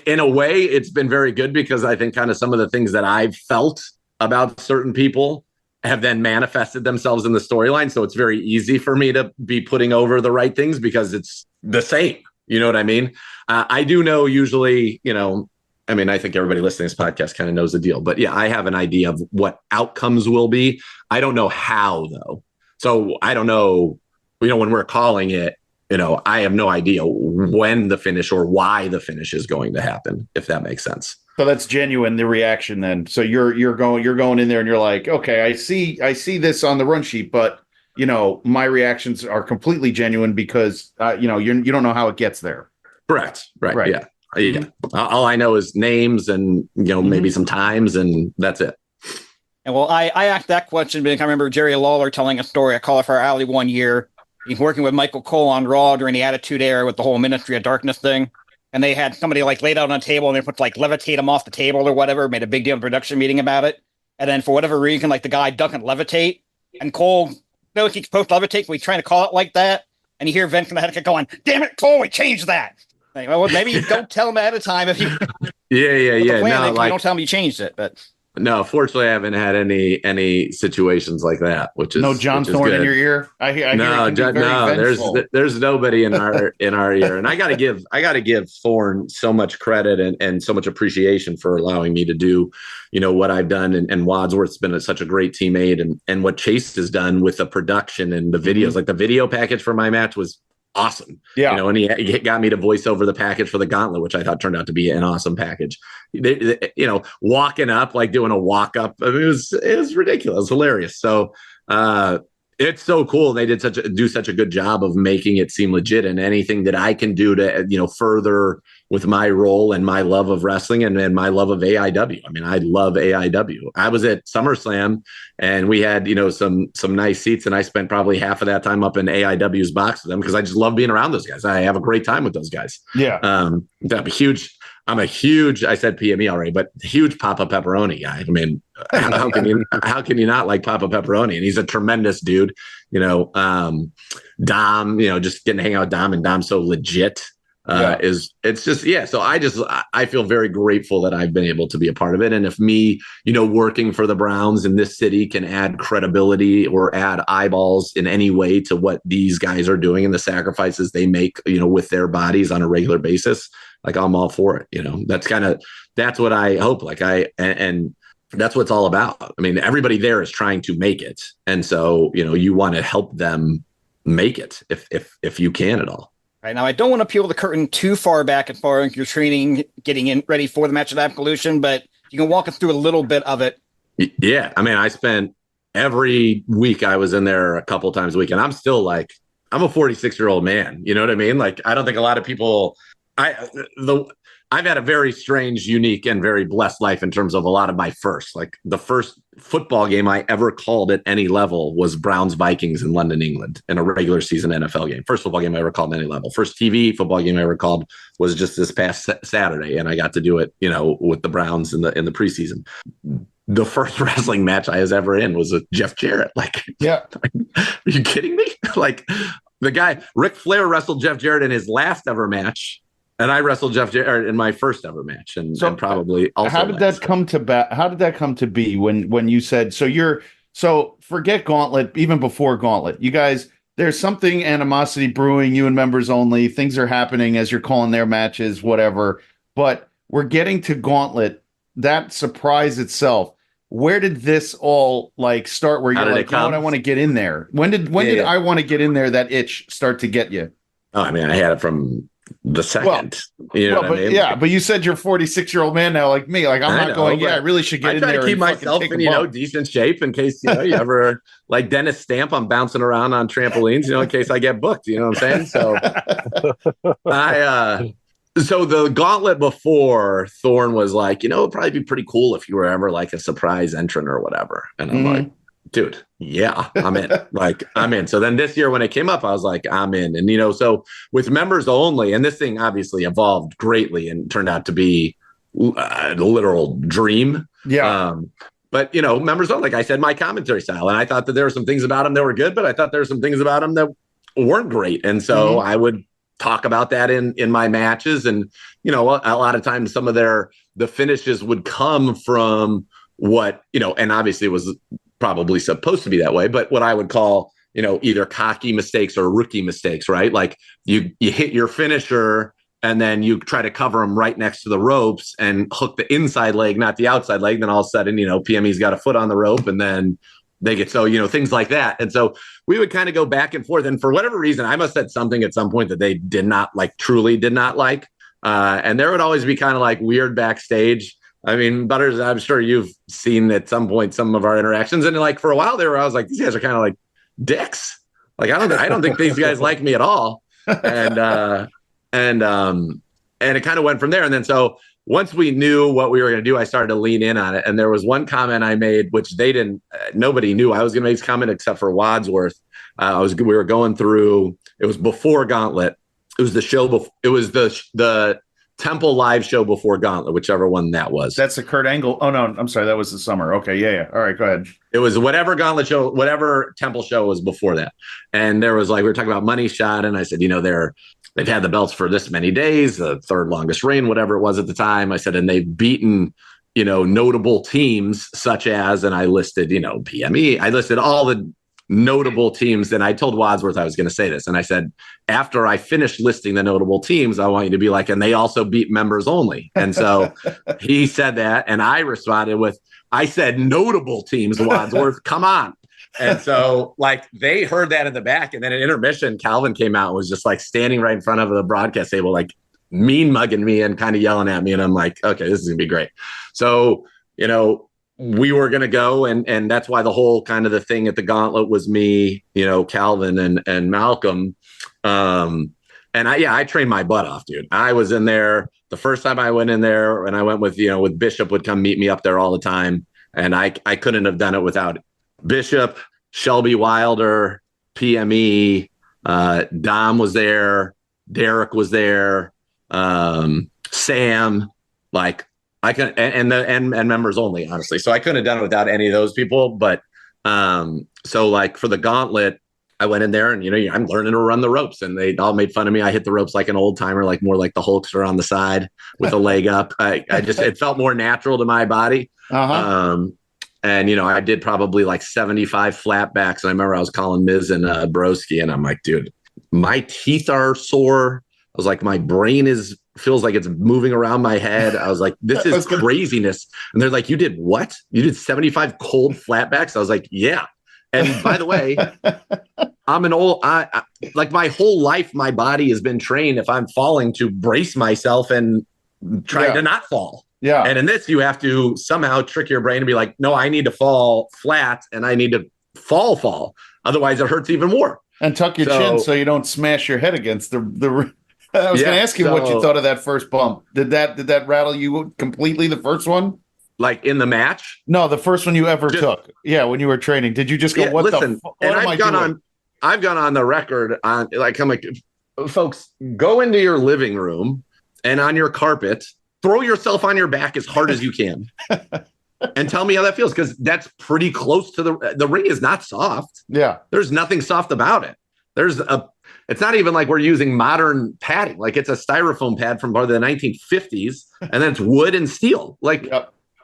in a way, it's been very good, because I think kind of some of the things that I've felt about certain people have then manifested themselves in the storyline. So it's very easy for me to be putting over the right things because it's the same. You know what I mean? I do know usually, I think everybody listening to this podcast kind of knows the deal, but I have an idea of what outcomes will be. I don't know how, though. So I don't know, when we're calling it, I have no idea when the finish or why the finish is going to happen, if that makes sense. So that's genuine, the reaction then. So you're going in there and you're like, okay, I see this on the run sheet, but my reactions are completely genuine because you don't know how it gets there. Correct. Right. Yeah. Yeah. All I know is names and, maybe some times, and that's it. And well, I asked that question because I remember Jerry Lawler telling a story at Cauliflower Alley one year. He's working with Michael Cole on Raw during the Attitude Era with the whole Ministry of Darkness thing. And they had somebody like laid out on a table and they put levitate him off the table or whatever, made a big deal in production meeting about it. And then for whatever reason, the guy doesn't levitate. And Cole knows he's supposed to levitate, but he's trying to call it like that. And you hear Vince from the head going, "Damn it, Cole, we changed that." Well, maybe you don't tell him ahead of time if you. Yeah. No, you don't tell him you changed it, but. No, fortunately, I haven't had any situations like that, which is no John Thorne in your ear. I hear there's nobody in our ear, and I got to give Thorne so much credit and so much appreciation for allowing me to do, what I've done, and Wadsworth's been such a great teammate, and what Chase has done with the production and the videos, like the video package for my match was awesome. Yeah. And he got me to voice over the package for the gauntlet, which I thought turned out to be an awesome package. Walking up, doing a walk up. I mean, it was ridiculous. It was hilarious. So it's so cool. They did do such a good job of making it seem legit, and anything that I can do to, further with my role and my love of wrestling and my love of AIW. I mean, I love AIW. I was at SummerSlam and we had, some nice seats, and I spent probably half of that time up in AIW's box with them because I just love being around those guys. I have a great time with those guys. Yeah. I'm a huge, I said PME already, but huge Papa Pepperoni guy. I mean, how can you not like Papa Pepperoni? And he's a tremendous dude, Dom, just getting to hang out with Dom, and Dom's so legit. It's just, so I feel very grateful that I've been able to be a part of it. And if me, working for the Browns in this city can add credibility or add eyeballs in any way to what these guys are doing and the sacrifices they make, with their bodies on a regular basis, like I'm all for it. That's what I hope. And that's what it's all about. I mean, everybody there is trying to make it. And so, you want to help them make it if you can at all. Right, now, I don't want to peel the curtain too far back as far as your training, getting in ready for the match at Appaloosa, but you can walk us through a little bit of it. Yeah. I mean, I spent every week I was in there a couple times a week, and I'm still I'm a 46-year-old man. You know what I mean? I don't think a lot of people, I've had a very strange, unique, and very blessed life in terms of a lot of my first. The first football game I ever called at any level was Browns Vikings in London, England, in a regular season NFL game. First football game I ever called at any level. First TV football game I ever called was just this past Saturday, and I got to do it, with the Browns in the preseason. The first wrestling match I was ever in was with Jeff Jarrett. Are you kidding me? The guy Ric Flair wrestled Jeff Jarrett in his last ever match. And I wrestled Jeff Jarrett in my first ever match, and probably also. How did that come to How did that come to be when you said so? Forget Gauntlet, even before Gauntlet, you guys. There's something animosity brewing. You and members only. Things are happening as you're calling their matches, whatever. But we're getting to Gauntlet. That surprise itself. Where did this all start? Where you're like, I want to get in there. When did I want to get in there? That itch start to get you? Oh, I mean, I had it from the second, I mean? Yeah, but you said you're 46-year-old man now, like me. I'm not going. Yeah, I really should get in there. I try to keep myself in decent shape in case you ever like Dennis Stamp. I'm bouncing around on trampolines, in case I get booked. You know what I'm saying? So so the Gauntlet before Thorne was it'd probably be pretty cool if you were ever a surprise entrant or whatever. And I'm like, dude, yeah, I'm in. I'm in. So then this year when it came up, I was like, I'm in. And, so with members only, and this thing obviously evolved greatly and turned out to be a literal dream. Yeah. But, members only, like I said, my commentary style. And I thought that there were some things about them that were good, but I thought there were some things about them that weren't great. And so I would talk about that in my matches. And, a lot of times some of the finishes would come from what, and obviously it was probably supposed to be that way, but what I would call, either cocky mistakes or rookie mistakes, right? You hit your finisher and then you try to cover them right next to the ropes and hook the inside leg, not the outside leg. Then all of a sudden, PME's got a foot on the rope and then they get, things like that. And so we would kind of go back and forth. And for whatever reason, I must have said something at some point that they did not truly did not like. And there would always be kind of weird backstage. I mean, Butters, I'm sure you've seen at some point some of our interactions, and for a while there, I was like, these guys are kind of dicks. I don't think these guys like me at all. And it kind of went from there. And then so once we knew what we were going to do, I started to lean in on it. And there was one comment I made, which nobody knew I was going to make this comment except for Wadsworth. We were going through. It was before Gauntlet. It was the show before. It was the Temple live show before Gauntlet, whichever one that was. That's the Kurt Angle. Oh no, I'm sorry, that was the summer. Okay, yeah. All right, go ahead. It was whatever Gauntlet show, whatever Temple show was before that. And there was we were talking about Money Shot, and I said, they've had the belts for this many days, the third longest reign, whatever it was at the time. I said, and they've beaten, notable teams such as, and I listed, PME. I listed all the notable teams. And I told Wadsworth I was going to say this. And I said, after I finished listing the notable teams, I want you to be and they also beat members only. And so he said that. And I responded with, I said, notable teams, Wadsworth, come on. And so they heard that in the back. And then at intermission, Calvin came out and was just standing right in front of the broadcast table, mean mugging me and kind of yelling at me. And I'm like, okay, this is going to be great. So, we were going to go, and that's why the whole kind of the thing at the Gauntlet was me, Calvin and Malcolm. And I trained my butt off, dude. I was in there the first time I went in there, and I went with Bishop would come meet me up there all the time. And I couldn't have done it without Bishop, Shelby Wilder, PME, Dom was there, Derek was there, Sam, I couldn't, and members only, honestly. So I couldn't have done it without any of those people. But so for the Gauntlet, I went in there and, I'm learning to run the ropes, and they all made fun of me. I hit the ropes like an old timer, like more like the Hulkster on the side with a leg up. It felt more natural to my body. And, I did probably like 75 flatbacks. And I remember I was calling Miz and Broski, and I'm like, dude, my teeth are sore. I was like, my brain feels like it's moving around my head. I was like, this is craziness. And they're like, you did what? You did 75 cold flatbacks? I was like, yeah. And by the way, I'm like my whole life, my body has been trained if I'm falling to brace myself and try to not fall. Yeah. And in this, you have to somehow trick your brain to be like, no, I need to fall flat and I need to fall. Otherwise, it hurts even more. And tuck your chin so you don't smash your head against the I was going to ask you what you thought of that first bump. Did that rattle you completely, the first one? Like in the match? No, the first one you ever took. Yeah, when you were training. Did you just go, what I've gone on the record on, like, I'm like, folks, go into your living room and on your carpet, throw yourself on your back as hard as you can. And tell me how that feels, because that's pretty close to the ring is not soft. Yeah. There's nothing soft about it. It's not even like we're using modern padding. Like, it's a styrofoam pad from part of the 1950s, and then it's wood and steel. Like,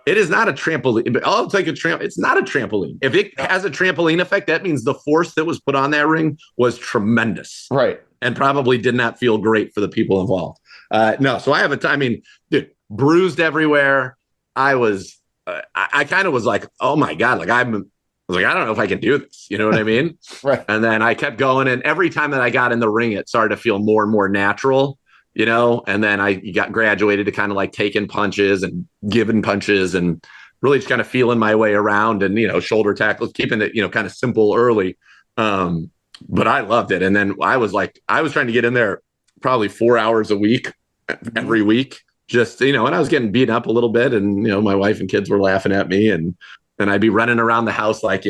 it is not a trampoline. I'll take it's not a trampoline. If it has a trampoline effect, that means the force that was put on that ring was tremendous. Right. And probably did not feel great for the people involved. No, so I have dude, bruised everywhere. I kind of was like, oh my God, like I was like, I don't know if I can do this. You know what I mean? Right. And then I kept going. And every time that I got in the ring, it started to feel more and more natural, and then I got graduated to kind of like taking punches and giving punches and really just kind of feeling my way around and, shoulder tackles, keeping it, kind of simple early. But I loved it. And then I was trying to get in there probably 4 hours a week, every week. Just, and I was getting beaten up a little bit, and, my wife and kids were laughing at me, and I'd be running around the house, like,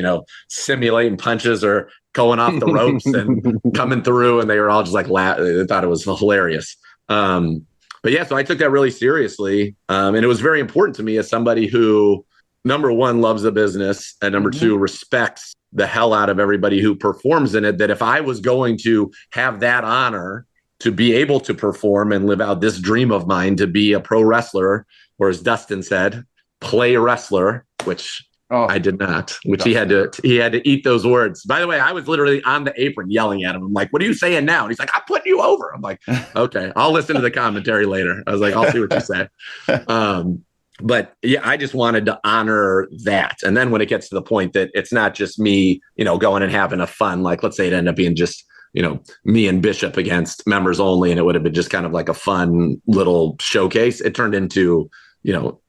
simulating punches or going off the ropes and coming through. And they were all just like, they thought it was hilarious. But yeah, so I took that really seriously. And it was very important to me as somebody who, number one, loves the business, and number two, respects the hell out of everybody who performs in it, that if I was going to have that honor to be able to perform and live out this dream of mine to be a pro wrestler, or as Dustin said, play wrestler, which I did not, which he had to eat those words. By the way, I was literally on the apron yelling at him. I'm like, what are you saying now? And he's like, I'm putting you over. I'm like, okay, I'll listen to the commentary later. I was like, I'll see what you say. But yeah, I just wanted to honor that. And then when it gets to the point that it's not just me, going and having a fun, like, let's say it ended up being just, me and Bishop against members only, and it would have been just kind of like a fun little showcase. It turned into,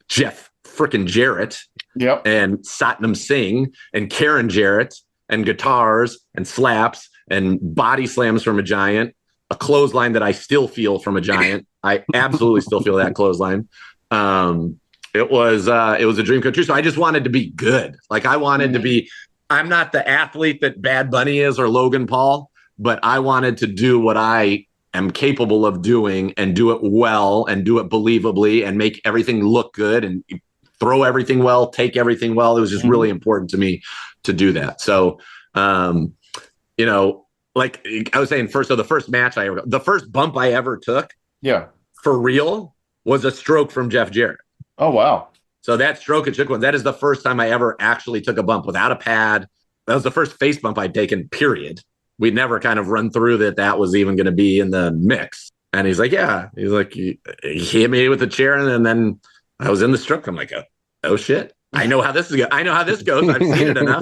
Jeff frickin' Jarrett and Satnam Singh and Karen Jarrett and guitars and slaps and body slams from a giant, a clothesline that I still feel from a giant. I absolutely still feel that clothesline. It was a dream come true. So I just wanted to be good. Like, I wanted to be, I'm not the athlete that Bad Bunny is or Logan Paul, but I wanted to do what I am capable of doing and do it well and do it believably and make everything look good and throw everything well, take everything well. It was just really important to me to do that. So, like I was saying first, so the first bump I ever took for real was a stroke from Jeff Jarrett. Oh, wow. So that stroke at Jgold, that is the first time I ever actually took a bump without a pad. That was the first face bump I'd taken, period. We'd never kind of run through that was even going to be in the mix. And he's like, yeah. He's like, he hit me with the chair, and then I was in the stroke. I'm like, oh shit. I know how this is. I know how this goes. I've seen it enough.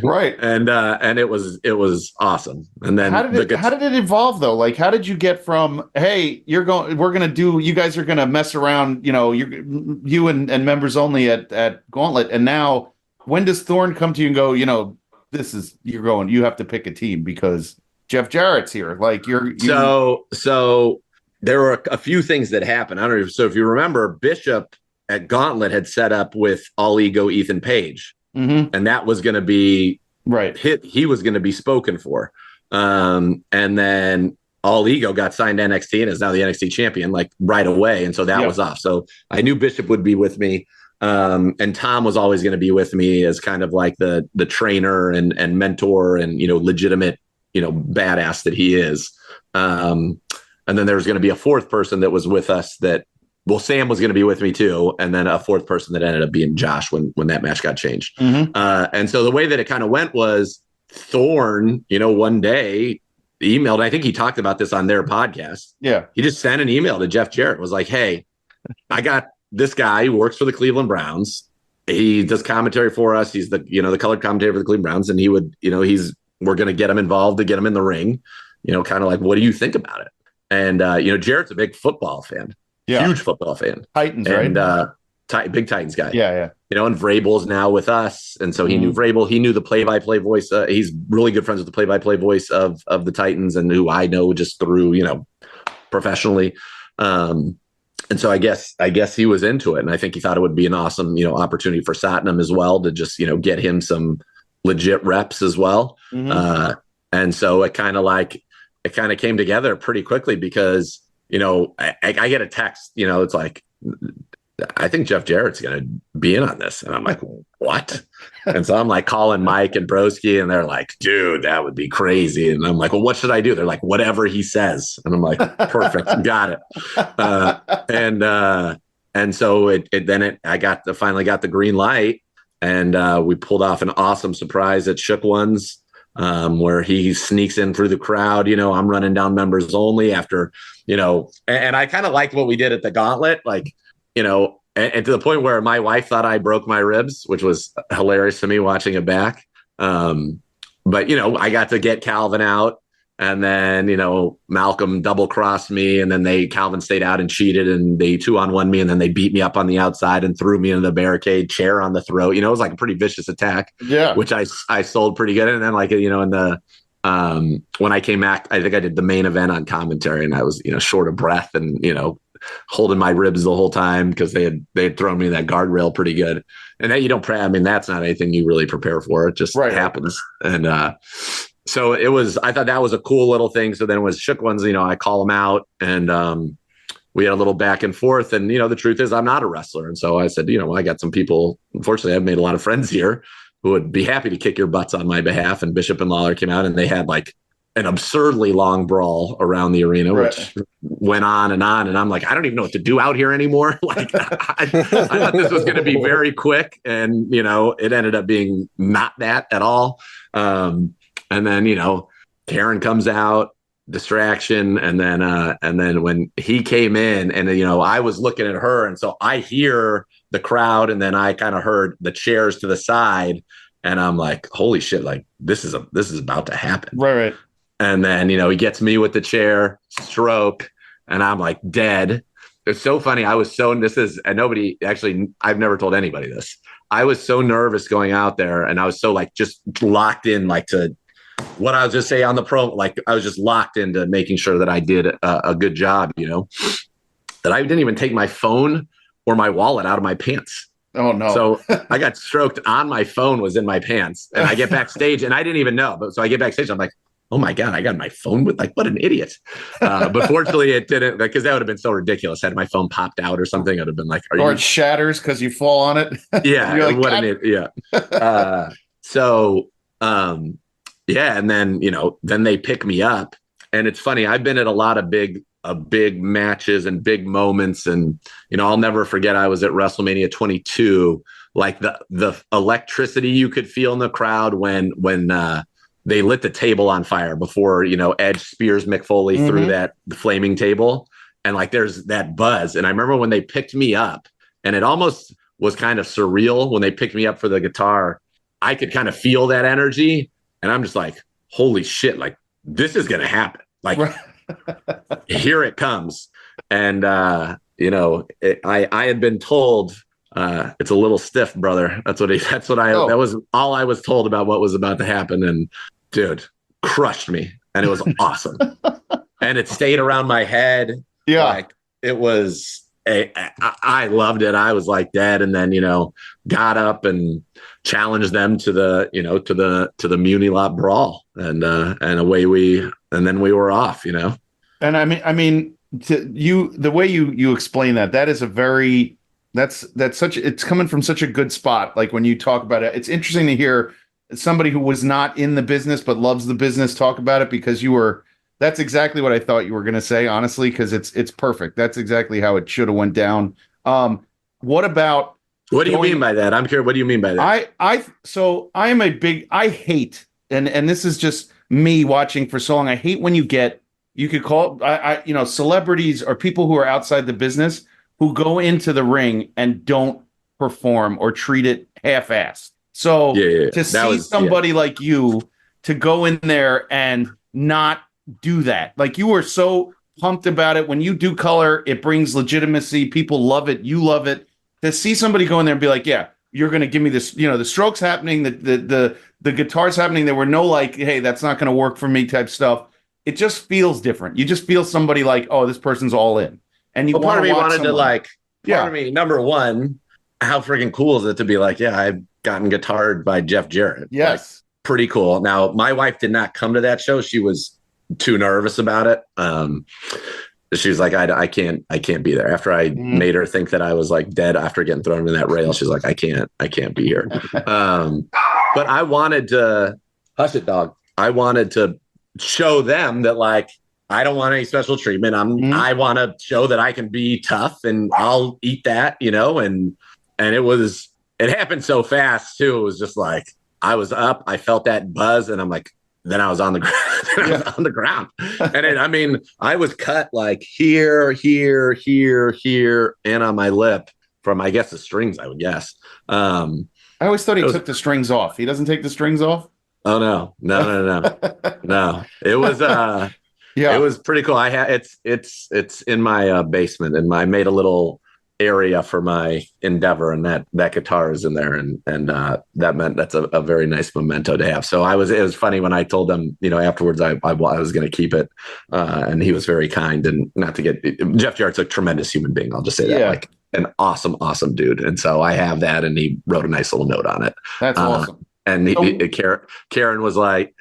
Right. And it was awesome. And then how did it evolve though? Like, how did you get from, hey, you guys are going to mess around, you and members only at Gauntlet. And now when does Thorne come to you and go, you have to pick a team because Jeff Jarrett's here. Like So there were a few things that happened. I don't know. So if you remember, Bishop at Gauntlet had set up with All Ego Ethan Page, and that was going to be he was going to be spoken for, and then All Ego got signed to NXT and is now the NXT champion like right away, and so that was off. So I knew Bishop would be with me, and Tom was always going to be with me as kind of like the trainer and mentor and legitimate badass that he is. And then there was going to be a fourth person that was with us Sam was going to be with me too. And then a fourth person that ended up being Josh when that match got changed. Mm-hmm. And so the way that it kind of went was Thorne, one day emailed, I think he talked about this on their podcast. Yeah. He just sent an email to Jeff Jarrett, was like, hey, I got this guy who works for the Cleveland Browns. He does commentary for us. He's the color commentator for the Cleveland Browns. And he would, we're going to get him involved to get him in the ring, kind of like, what do you think about it? And, Jarrett's a big football fan. Yeah. Huge football fan. Titans, and, right? Big Titans guy. Yeah. And Vrabel's now with us. And so he knew Vrabel. He knew the play-by-play voice. He's really good friends with the play-by-play voice of the Titans, and who I know just through, professionally. And so I guess he was into it. And I think he thought it would be an awesome, opportunity for Satnam as well to just, get him some legit reps as well. Mm-hmm. And so it kind of came together pretty quickly because, I get a text, it's like, I think Jeff Jarrett's going to be in on this. And I'm like, what? And so I'm like calling Mike and Broski, and they're like, dude, that would be crazy. And I'm like, well, what should I do? They're like, whatever he says. And I'm like, perfect. Got it. And so I finally got the green light, and we pulled off an awesome surprise at Shook Ones, where he sneaks in through the crowd. I'm running down members only after, and I kind of liked what we did at the Gauntlet, like, and to the point where my wife thought I broke my ribs, which was hilarious to me watching it back. But, I got to get Calvin out, and then, Malcolm double crossed me, and then Calvin stayed out and cheated, and they 2-on-1 me, and then they beat me up on the outside and threw me into the barricade, chair on the throat. It was like a pretty vicious attack, which I sold pretty good. And then when I came back, I think I did the main event on commentary, and I was, short of breath and, holding my ribs the whole time because they had thrown me that guardrail pretty good. And that you don't that's not anything you really prepare for. It just happens. And so I thought that was a cool little thing. So then it was Shook Ones, I call them out, and we had a little back and forth. And, the truth is I'm not a wrestler. And so I said, I got some people, unfortunately, I've made a lot of friends here who would be happy to kick your butts on my behalf. And Bishop and Lawler came out, and they had like an absurdly long brawl around the arena, which went on. And I'm like, I don't even know what to do out here anymore. Like I thought this was going to be very quick, and, it ended up being not that at all. And then, Karen comes out, distraction. And then when he came in, and, I was looking at her, and so I hear the crowd, and then I kind of heard the chairs to the side, and I'm like, holy shit, like this is about to happen. Right. And then, he gets me with the chair, stroke, and I'm like dead. It's so funny. Nobody actually, I've never told anybody this. I was so nervous going out there, and I was so like just locked in, like to what I was just saying on the pro, like I was just locked into making sure that I did a good job, that I didn't even take my phone or my wallet out of my pants. Oh no. So I got stroked on my phone was in my pants, and I get backstage and I didn't even know. But so I get backstage, I'm like, oh my God, I got my phone with, like, what an idiot. But fortunately it didn't, because that would have been so ridiculous. Had my phone popped out or something, I'd have been like, it shatters because you fall on it. Yeah. Like, what an idiot. Yeah. Yeah. And then, then they pick me up, and it's funny. I've been at a lot of big matches and big moments. And, I'll never forget, I was at WrestleMania 22, like the electricity you could feel in the crowd when they lit the table on fire before, Edge spears Mick Foley through the flaming table. And like, there's that buzz. And I remember when they picked me up, and it almost was kind of surreal when they picked me up for the guitar. I could kind of feel that energy. And I'm just like, holy shit, like this is going to happen. Like, here it comes. And, I had been told, it's a little stiff, brother. That was all I was told about what was about to happen. And dude, crushed me. And it was awesome. And it stayed around my head. Yeah. Like it was, I loved it. I was like dead. And then, got up and challenged them to the Muni Lot brawl. And then we were off, And I mean, the way you explain that is a very, it's coming from such a good spot. Like when you talk about it, it's interesting to hear somebody who was not in the business but loves the business talk about it, because that's exactly what I thought you were going to say, honestly, because it's perfect. That's exactly how it should have went down. What about? What do you mean by that? I'm curious. What do you mean by that? I hate, and this is just me watching for so long. I hate when you could call celebrities or people who are outside the business who go into the ring and don't perform or treat it half-assed. So to see somebody like you to go in there and not do that, like you were so pumped about it. When you do color, it brings legitimacy. People love it. You love it. To see somebody go in there and be like, yeah, you're going to give me this, the strokes happening, the guitars happening. There were no like, hey, that's not going to work for me type stuff. It just feels different. You just feel somebody like, oh, this person's all in. And you part of me wanted to like, part of me, number one, how freaking cool is it to be like, yeah, I've gotten guitared by Jeff Jarrett. Yes. Like, pretty cool. Now, my wife did not come to that show. She was too nervous about it. She was like, I can't be there. After I made her think that I was like dead after getting thrown in that rail, she's like, I can't be here. But I wanted to hush it, dog. I wanted to show them that like, I don't want any special treatment. I want to show that I can be tough and I'll eat that, and it happened so fast too. It was just like, I was up, I felt that buzz and I'm like, then I was on the ground. And I was cut like here, and on my lip from, I guess, the strings, I would guess. I always thought he took the strings off. He doesn't take the strings off? Oh, no. No. It was, it was pretty cool. It's in my basement, and I made a little area for my endeavor, and that guitar is in there, and that meant that's a very nice memento to have. So it was funny when I told them, afterwards I was going to keep it, and he was very kind, and not to get Jeff Jarrett's a tremendous human being. I'll just say that, like an awesome dude. And so I have that, and he wrote a nice little note on it. That's awesome. And Karen was like,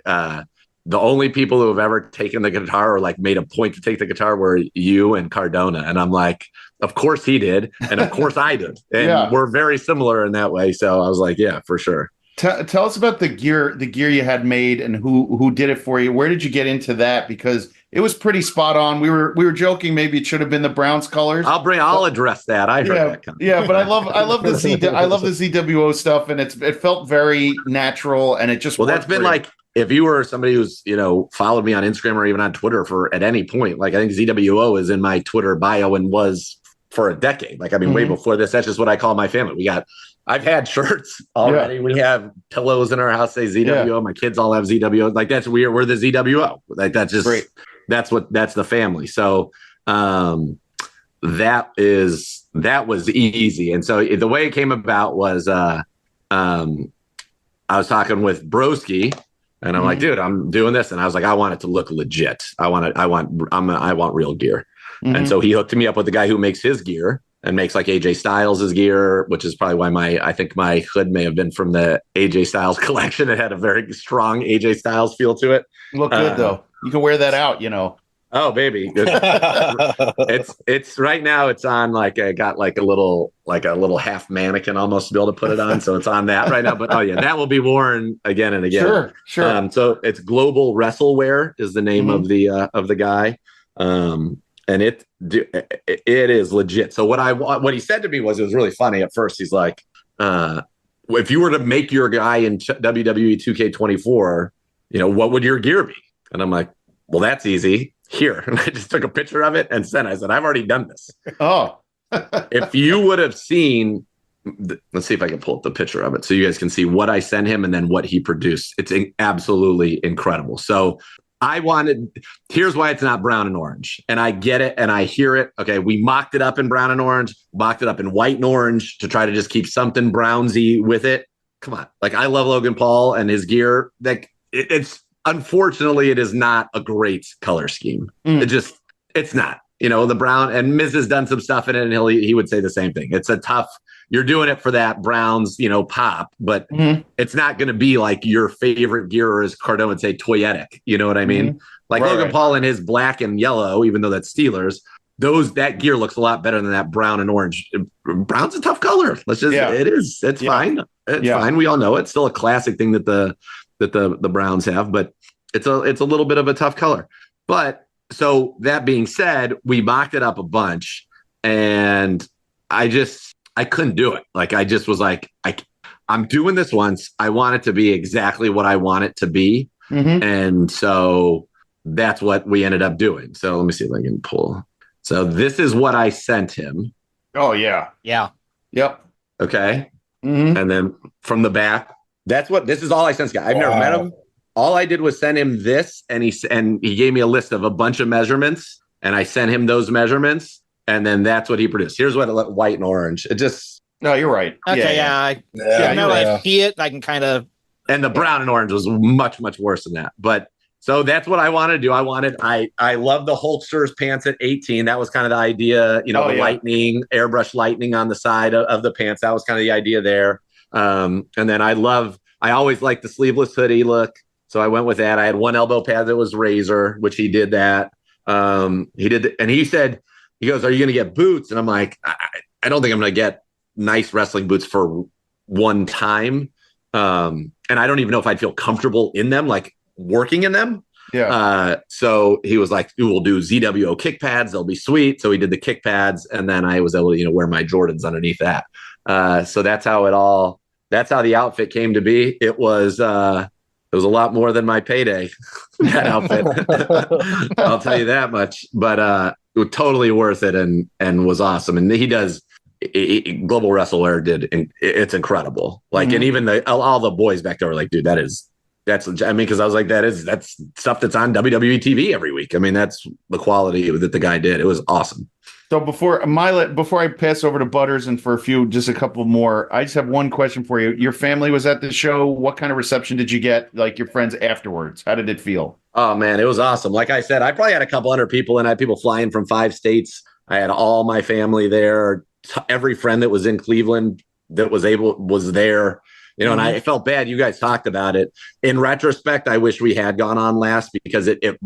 the only people who have ever taken the guitar or like made a point to take the guitar were you and Cardona. And I'm like, of course he did. And of course I did. And we're very similar in that way. So I was like, yeah, for sure. Tell us about the gear you had made and who did it for you. Where did you get into that? Because it was pretty spot on. We were joking. Maybe it should have been the Browns colors. I'll address that. I heard that. Yeah, but I love the ZWO stuff, and it felt very natural, and it just that's been like, if you were somebody who's, followed me on Instagram or even on Twitter for at any point, like I think ZWO is in my Twitter bio and was for a decade. Like, way before this, that's just what I call my family. I've had shirts already. Yeah. We have pillows in our house say ZWO. Yeah. My kids all have ZWO. Like, that's weird. We're the ZWO. Like, that's just great. That's the family. So, that was easy. And so the way it came about was, I was talking with Broski, and I'm like, dude, I'm doing this. And I was like, I want it to look legit. I want real gear. Mm-hmm. And so he hooked me up with the guy who makes his gear and makes like AJ Styles' gear, which is probably why I think my hood may have been from the AJ Styles collection. It had a very strong AJ Styles feel to it. Look good though. You can wear that out, Oh baby. It's right now it's on like, I got like a little half mannequin almost to be able to put it on. So it's on that right now, but that will be worn again and again. Sure. So it's Global Wrestlewear is the name of the guy. And it is legit. So what he said to me was, it was really funny at first. He's like, if you were to make your guy in WWE 2K24, what would your gear be? And I'm like, well, that's easy. Here. And I just took a picture of it and sent it. I said, I've already done this. Oh. If you would have seen, let's see if I can pull up the picture of it so you guys can see what I sent him and then what he produced. It's absolutely incredible. So here's why it's not brown and orange. And I get it and I hear it. Okay, we mocked it up in brown and orange, mocked it up in white and orange to try to just keep something brownsy with it. Come on. Like, I love Logan Paul and his gear. Like, it's unfortunately, it is not a great color scheme. It's not. The brown, and Miz has done some stuff in it, and he would say the same thing. It's a tough. You're doing it for that Browns, pop, but it's not going to be like your favorite gear, or as Cardone would say, toyetic. You know what I mean? Like Logan Paul in his black and yellow, even though that's Steelers, that gear looks a lot better than that brown and orange. Brown's a tough color. It is. It's fine. It's fine. We all know it's still a classic thing that the Browns have, but it's a little bit of a tough color. But so that being said, we mocked it up a bunch, and I couldn't do it. Like, I just was like, I'm doing this once. I want it to be exactly what I want it to be. Mm-hmm. And so that's what we ended up doing. So let me see if I can pull. So this is what I sent him. Oh, yeah. Yeah. Yep. Okay. Mm-hmm. And then from the back, this is all I sent this guy. I've never met him. All I did was send him this, and he gave me a list of a bunch of measurements, and I sent him those measurements, and then that's what he produced. Here's what it looked white and orange. It just. No, you're right. Okay. I see it. I can kind of. And the brown and orange was much, much worse than that. But so that's what I wanted to do. I love the Hulkster's pants at 18. That was kind of the idea, lightning, airbrush lightning on the side of the pants. That was kind of the idea there. And then I always liked the sleeveless hoodie look. So I went with that. I had one elbow pad that was razor, which he did that. He did. And he goes, are you going to get boots? And I'm like, I don't think I'm going to get nice wrestling boots for one time. And I don't even know if I'd feel comfortable in them, like working in them. Yeah. So he was like, we'll do ZWO kick pads. They'll be sweet. So he did the kick pads, and then I was able to, wear my Jordans underneath that. So that's how the outfit came to be. It was a lot more than my payday, that outfit. I'll tell you that much, but it was totally worth it and was awesome. And he does, Global WrestleWear it's incredible. Like, and even all the boys back there were like, dude, because I was like, that's stuff that's on WWE TV every week. I mean, that's the quality that the guy did. It was awesome. So before I pass over to Butters and for just a couple more, I just have one question for you. Your family was at the show. What kind of reception did you get? Like, your friends afterwards? How did it feel? Oh man, it was awesome. Like I said, I probably had a couple hundred people, and I had people flying from 5 states. I had all my family there. Every friend that was in Cleveland that was there, and I felt bad. You guys talked about it. In retrospect, I wish we had gone on last, because it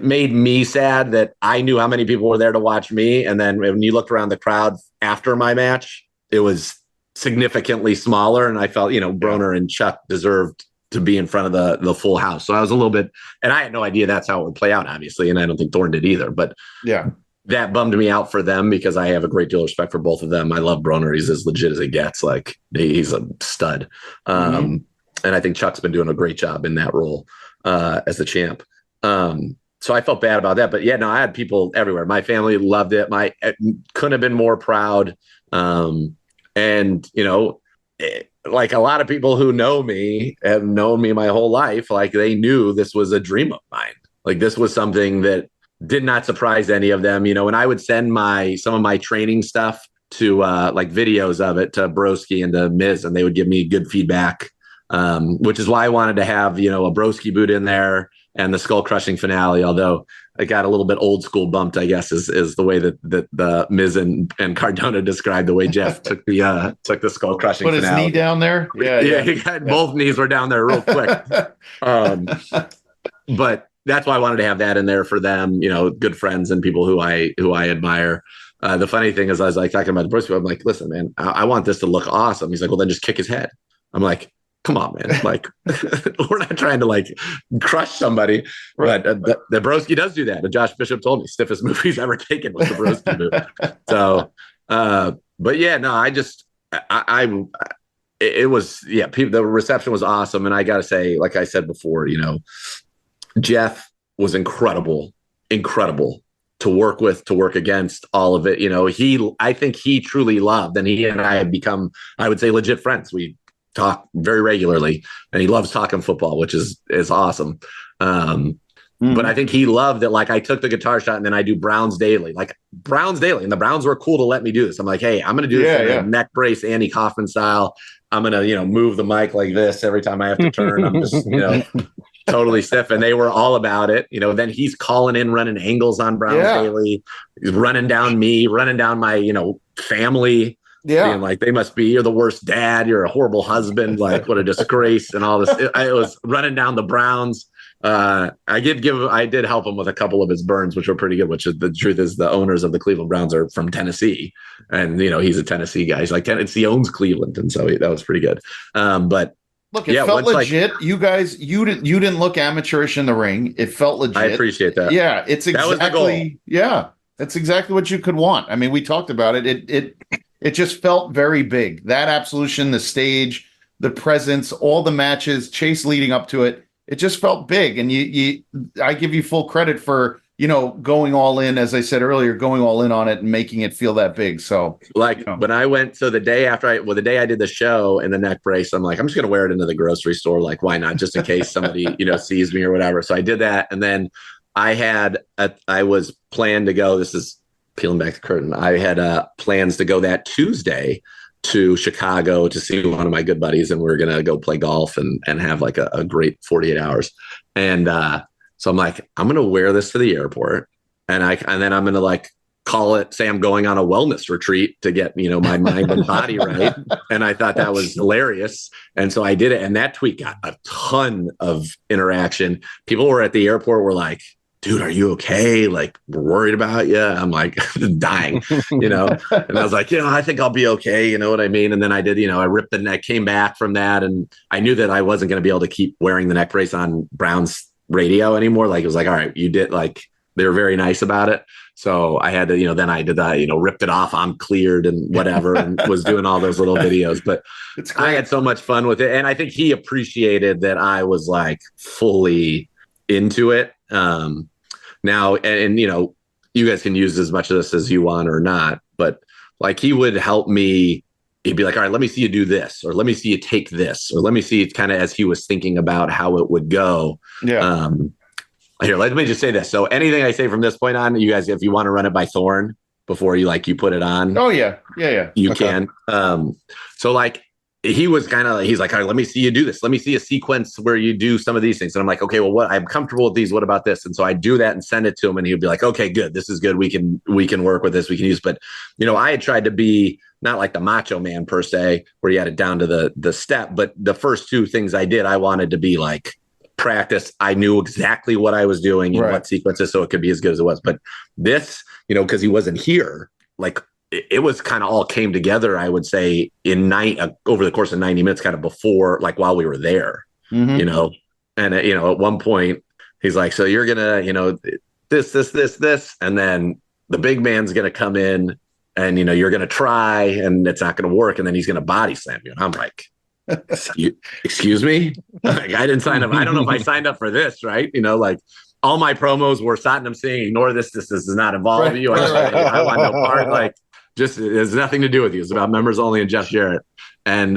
made me sad that I knew how many people were there to watch me. And then when you looked around the crowd after my match, it was significantly smaller. And I felt, Broner and Chuck deserved to be in front of the full house. So I was a little bit, and I had no idea that's how it would play out, obviously. And I don't think Thorne did either, but yeah. That bummed me out for them, because I have a great deal of respect for both of them. I love Broner. He's as legit as it gets. Like, he's a stud. And I think Chuck's been doing a great job in that role as the champ. So I felt bad about that. But yeah, no, I had people everywhere. My family loved it. Couldn't have been more proud. Like a lot of people who know me have known me my whole life. Like, they knew this was a dream of mine. Like, this was something that did not surprise any of them, and I would send some of my training stuff to like videos of it to Broski and to Miz, and they would give me good feedback, which is why I wanted to have, a Broski boot in there and the skull crushing finale. Although it got a little bit old school bumped, I guess, is the way that the Miz and Cardona described the way Jeff took the skull crushing finale. Put his knee down there. Yeah. He got both knees were down there real quick. But that's why I wanted to have that in there for them, good friends and people who I admire. The funny thing is, I was like talking about the Broski, I'm like, listen, man, I want this to look awesome. He's like, well, then just kick his head. I'm like, come on, man. Like, we're not trying to like crush somebody. Right. But the Broski does do that. And Josh Bishop told me stiffest move he's ever taken was the Broski move. So, but yeah, no, it was, the reception was awesome. And I got to say, like I said before, Jeff was incredible to work with, to work against, all of it. I think he truly loved, and he and I have become, I would say, legit friends. We talk very regularly, and he loves talking football, which is awesome. But I think he loved that. Like, I took the guitar shot, and then I do Browns Daily, and the Browns were cool to let me do this. I'm like, hey, I'm going to do this in a neck brace, Andy Kaufman style. I'm going to, move the mic like this every time I have to turn. I'm just, totally stiff. And they were all about it. Then he's calling in, running angles on Browns Daily. He's running down me, running down my, family. Yeah. Being like, you're the worst dad. You're a horrible husband. Like, what a disgrace and all this. It was running down the Browns. I did help him with a couple of his burns, which were pretty good. Which is the truth is the owners of the Cleveland Browns are from Tennessee, and he's a Tennessee guy. He's like Tennessee owns Cleveland, and so that was pretty good. But look, it felt legit. You guys, you didn't look amateurish in the ring. It felt legit. I appreciate that. Yeah, it's exactly that was the goal. Yeah, that's exactly what you could want. I mean, we talked about it. It just felt very big. That Absolution, the stage, the presence, all the matches, Chase leading up to it. It just felt big, and I give you full credit for going all in, as I said earlier, going all in on it and making it feel that big. So, when I went, so the day the day I did the show and the neck brace, I'm like, I'm just gonna wear it into the grocery store, like why not, just in case somebody sees me or whatever. So I did that, and then I was planned to go. This is peeling back the curtain. I had plans to go that Tuesday to Chicago to see one of my good buddies, and we're gonna go play golf and have like a great 48 hours. And so I'm like, I'm gonna wear this to the airport, and then I'm gonna like say I'm going on a wellness retreat to get my mind and body right. And I thought that was hilarious, and so I did it. And that tweet got a ton of interaction. People were at the airport were like, dude, are you okay? Like, we're worried about you. I'm like, dying, and I was like, I think I'll be okay. You know what I mean? And then I did, I ripped the neck, came back from that. And I knew that I wasn't going to be able to keep wearing the neck brace on Brown's radio anymore. Like, it was like, all right, you did, like, they were very nice about it. So I had to, then I did that, ripped it off. I'm cleared and whatever, and was doing all those little videos, but I had so much fun with it. And I think he appreciated that I was like fully into it. Now, and you guys can use as much of this as you want or not, but like he would help me. He'd be like, all right, let me see you do this, or let me see you take this, or let me see it, kind of as he was thinking about how it would go. Yeah. Here, let me just say this. So anything I say from this point on, you guys, if you want to run it by Thorne before you put it on. Oh yeah. You can. So like, he's like, all right, let me see you do this. Let me see a sequence where you do some of these things. And I'm like, okay, well, I'm comfortable with these. What about this? And so I do that and send it to him, and he'd be like, okay, good. This is good. We can work with this. We can use, but I had tried to be not like the Macho Man per se, where you had it down to the step, but the first two things I did, I wanted to be like practice. I knew exactly what I was doing and what sequences, so it could be as good as it was. But this, because he wasn't here, like, it was kind of all came together, I would say, over the course of 90 minutes, kind of before, like while we were there, and, at one point he's like, so you're going to, this, and then the big man's going to come in and, you're going to try and it's not going to work. And then he's going to body slam you. And I'm like, excuse me? Like, I didn't sign up. I don't know if I signed up for this, right? Like, all my promos were Satnam saying, ignore this. This does not involve you. I want no part. Like, just, it has nothing to do with you. It's about members only and Jeff Jarrett. And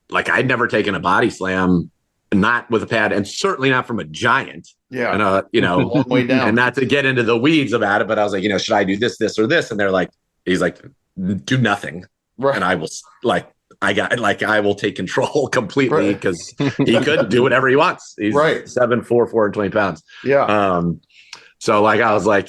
like, I'd never taken a body slam, not with a pad, and certainly not from a giant. Yeah. And, long way down. And not to get into the weeds about it, but I was like, should I do this, or this? And they're like, he's like, do nothing. Right. And I was like, I will take control completely, because he could do whatever he wants. He's 7'4", 420 pounds. Yeah. So like, I was like,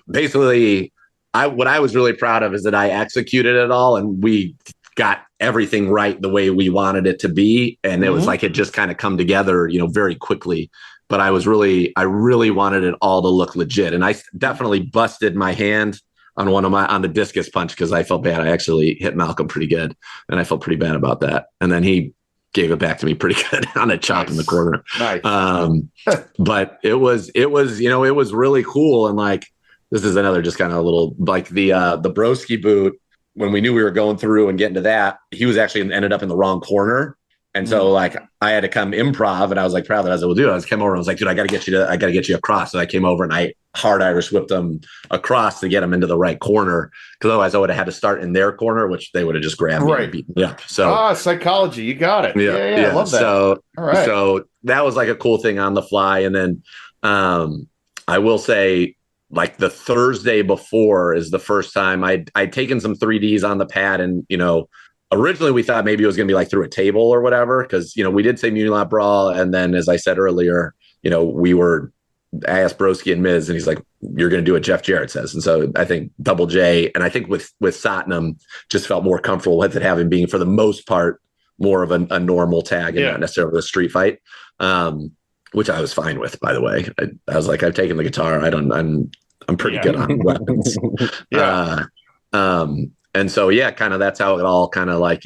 basically, what I was really proud of is that I executed it all, and we got everything right the way we wanted it to be. And it was like, it just kind of come together, very quickly. But I really wanted it all to look legit. And I definitely busted my hand on the discus punch, because I felt bad. I actually hit Malcolm pretty good, and I felt pretty bad about that. And then he gave it back to me pretty good on a chop in the corner. Nice. But it was really cool. And like, this is another just kind of a little, like the Broski boot, when we knew we were going through and getting to that, he was actually ended up in the wrong corner. And so like, I had to come improv, and I was like proud that I was able to do it. I was came over and I was like, dude, I got to get you across. So I came over and I hard Irish whipped them across to get them into the right corner, because otherwise I would have had to start in their corner, which they would have just grabbed me and beat me up. So psychology, you got it. Yeah. I love that. So, all right. So that was like a cool thing on the fly. And then I will say, like, the Thursday before is the first time I'd taken some 3Ds on the pad, and originally we thought maybe it was going to be like through a table or whatever, because we did say Munilop Brawl, and then as I said earlier, I asked Broski and Miz, and he's like, you're going to do what Jeff Jarrett says. And so I think Double J, and I think with Satnam, just felt more comfortable with it having being, for the most part, more of a normal tag and not necessarily a street fight. which I was fine with, by the way. I was like, I've taken the guitar. I'm pretty good on weapons. And so, kind of that's how it all kind of like,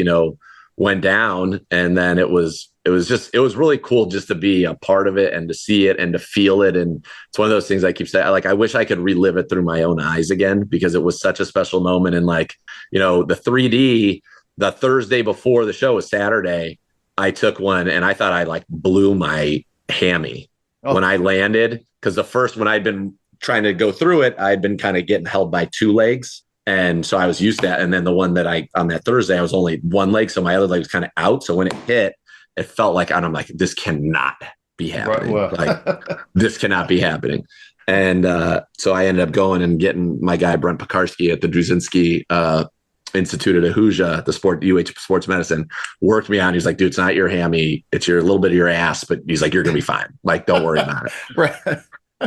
went down. And then it was really cool just to be a part of it and to see it and to feel it. And it's one of those things I keep saying, like, I wish I could relive it through my own eyes again, because it was such a special moment. And like, the 3D, the Thursday before the show was Saturday, I took one and I thought I like blew my hammy when I landed. Cause when I'd been trying to go through it, I'd been kind of getting held by two legs. And so I was used to that. And then the one that on that Thursday, I was only one leg. So my other leg was kind of out. So when it hit, it felt like, I'm like, this cannot be happening. Right, like, this cannot be happening. And so I ended up going and getting my guy, Brent Pekarsky at the Druzynski Institute at Ahuja, the UH Sports Medicine, worked me out. He's like, dude, it's not your hammy. It's a little bit of your ass. But he's like, you're going to be fine. Like, don't worry about it. Right.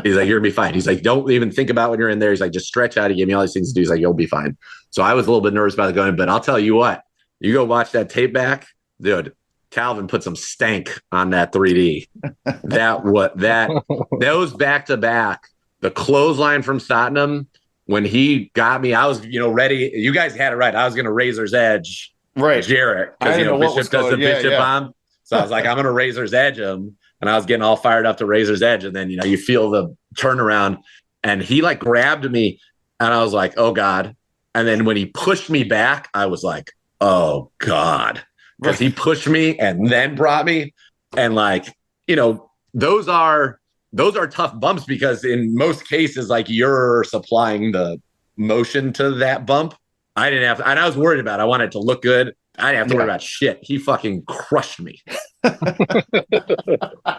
He's like, you're gonna be fine. He's like, don't even think about when you're in there. He's like, just stretch out. He gave me all these things to do. He's like, you'll be fine. So I was a little bit nervous about it going, but I'll tell you what, you go watch that tape back, dude. Calvin put some stank on that 3D. Those back to back, the clothesline from Tottenham, when he got me, I was, ready. You guys had it right. I was going to Razor's Edge, right, Jarrett, because Bishop does the Bishop bomb. So I was like, I'm going to Razor's Edge him. And I was getting all fired up to Razor's Edge. And then, you feel the turnaround and he like grabbed me and I was like, oh God. And then when he pushed me back, I was like, oh God, because he pushed me and then brought me. And like, those are tough bumps because in most cases, like you're supplying the motion to that bump. I didn't have to, and I was worried about it. I wanted it to look good. I didn't have to worry about shit. He fucking crushed me.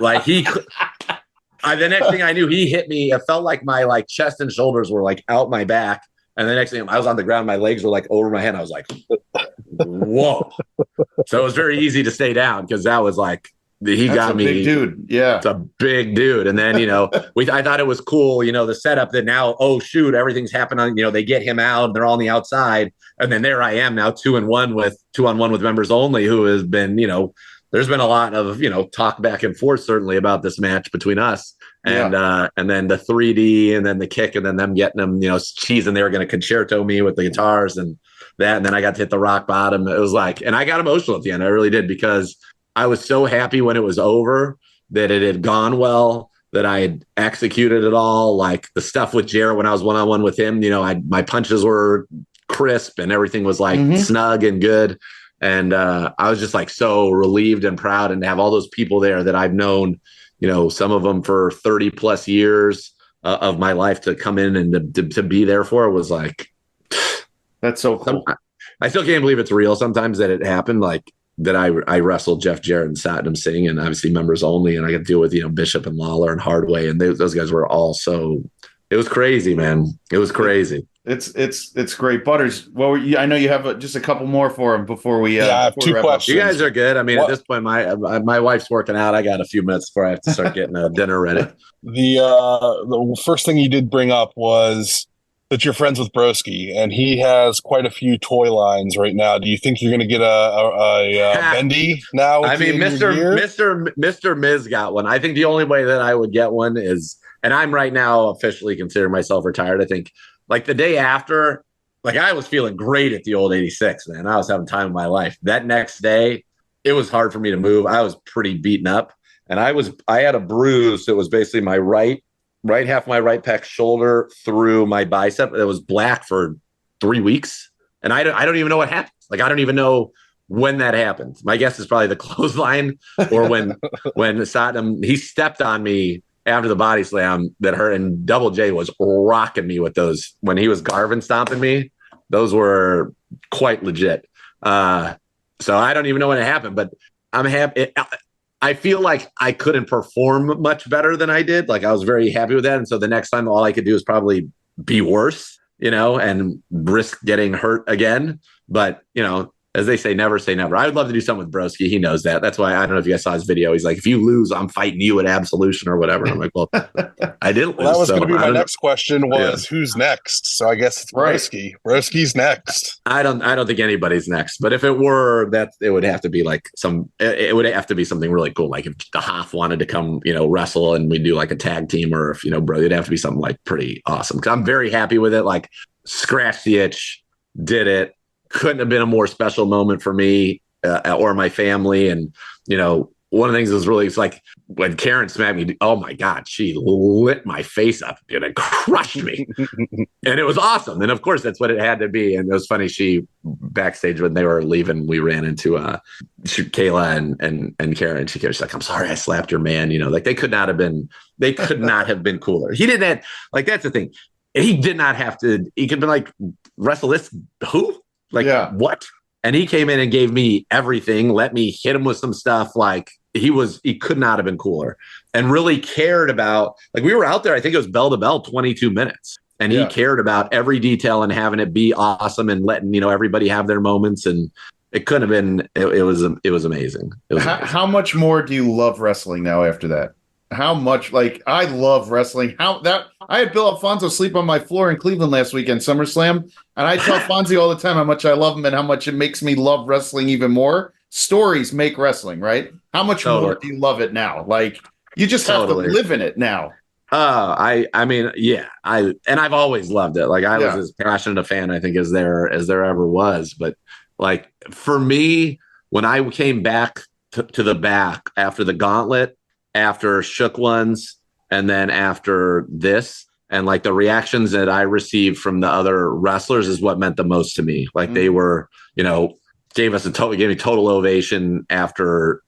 Like the next thing I knew, he hit me. It felt like my like chest and shoulders were like out my back. And the next thing I was on the ground, my legs were like over my head. I was like, whoa. So it was very easy to stay down because that was like, he got me. Big dude. Yeah. It's a big dude. And then, I thought it was cool, the setup that now, oh shoot, everything's happening. They get him out and they're all on the outside. And then there I am now 2-on-1 with members only, who has been, there's been a lot of, talk back and forth certainly about this match between us. And then the 3D and then the kick and then them getting them, cheesing they were going to concerto me with the guitars and that. And then I got to hit the rock bottom. It was like, and I got emotional at the end. I really did, because I was so happy when it was over that it had gone well, that I had executed it all. Like the stuff with Jarrett when I was one-on-one with him, my punches were crisp and everything was like snug and good. And I was just like so relieved and proud, and to have all those people there that I've known, some of them for 30 plus years of my life to come in and to be there for, was like, that's so cool. I still can't believe it's real sometimes that it happened. Like that I wrestled Jeff Jarrett and Satnam Singh, and obviously members only, and I got to deal with Bishop and Lawler and Hardway, and those guys were all so. It was crazy, man. It was crazy. It's great. Butters, well, I know you have just a couple more for him before we. I have two questions. You guys are good. I mean, at this point, my wife's working out. I got a few minutes before I have to start getting dinner ready. The first thing you did bring up was that you're friends with Broski, and he has quite a few toy lines right now. Do you think you're going to get a Bendy now? I mean, Mr. Miz got one. I think the only way that I would get one is, and I'm right now officially considering myself retired. I think like the day after, like I was feeling great at the old 86, man. I was having time of my life. That next day, it was hard for me to move. I was pretty beaten up, and I had a bruise that was basically my right half of my right pec shoulder through my bicep. It was black for 3 weeks. And I don't even know what happened. Like, I don't even know when that happened. My guess is probably the clothesline or when Satnam, he stepped on me after the body slam that hurt, and Double J was rocking me with those. When he was Garvin stomping me, those were quite legit. So I don't even know when it happened, but I'm happy. I feel like I couldn't perform much better than I did. Like I was very happy with that. And so the next time all I could do is probably be worse, and risk getting hurt again. But, as they say, never say never. I would love to do something with Broski. He knows that. That's why I don't know if you guys saw his video. He's like, if you lose, I'm fighting you at Absolution or whatever. And I'm like, well, I didn't lose. Well, that was so going to be I my don't next question was who's next? So I guess it's Broski. Broski's next. I don't think anybody's next. But if it were, that it would have to be like it would have to be something really cool. Like if the Hoff wanted to come, wrestle and we do like a tag team, or if, bro, it'd have to be something like pretty awesome. Cause I'm very happy with it. Like scratch the itch, did it. Couldn't have been a more special moment for me or my family. And, one of the things that was really, it's like when Karen smacked me, oh my God, she lit my face up and it crushed me. And it was awesome. And of course, that's what it had to be. And it was funny. She backstage when they were leaving, we ran into Kayla and Karen. She's like, I'm sorry, I slapped your man. Like they could not have been cooler. He didn't have, like, that's the thing. He did not have to, he could have been like, wrestle this, who? Like, what? And he came in and gave me everything, let me hit him with some stuff. Like he could not have been cooler and really cared about, like we were out there, I think it was bell to bell, 22 minutes. And he cared about every detail and having it be awesome and letting, everybody have their moments. And it couldn't have been, it was amazing. How much more do you love wrestling now after that? How much, like, I love wrestling. I had Bill Alfonso sleep on my floor in Cleveland last weekend, SummerSlam, and I tell Fonzie all the time how much I love him and how much it makes me love wrestling even more. Stories make wrestling, right? How much more do you love it now? Like, you just have to live in it now. I mean, yeah, I've always loved it. Like I was as passionate a fan, I think, as there ever was. But like for me, when I came back to the back after the gauntlet, after Shook Ones, and then after this, and like the reactions that I received from the other wrestlers is what meant the most to me. Like they were, gave me total ovation after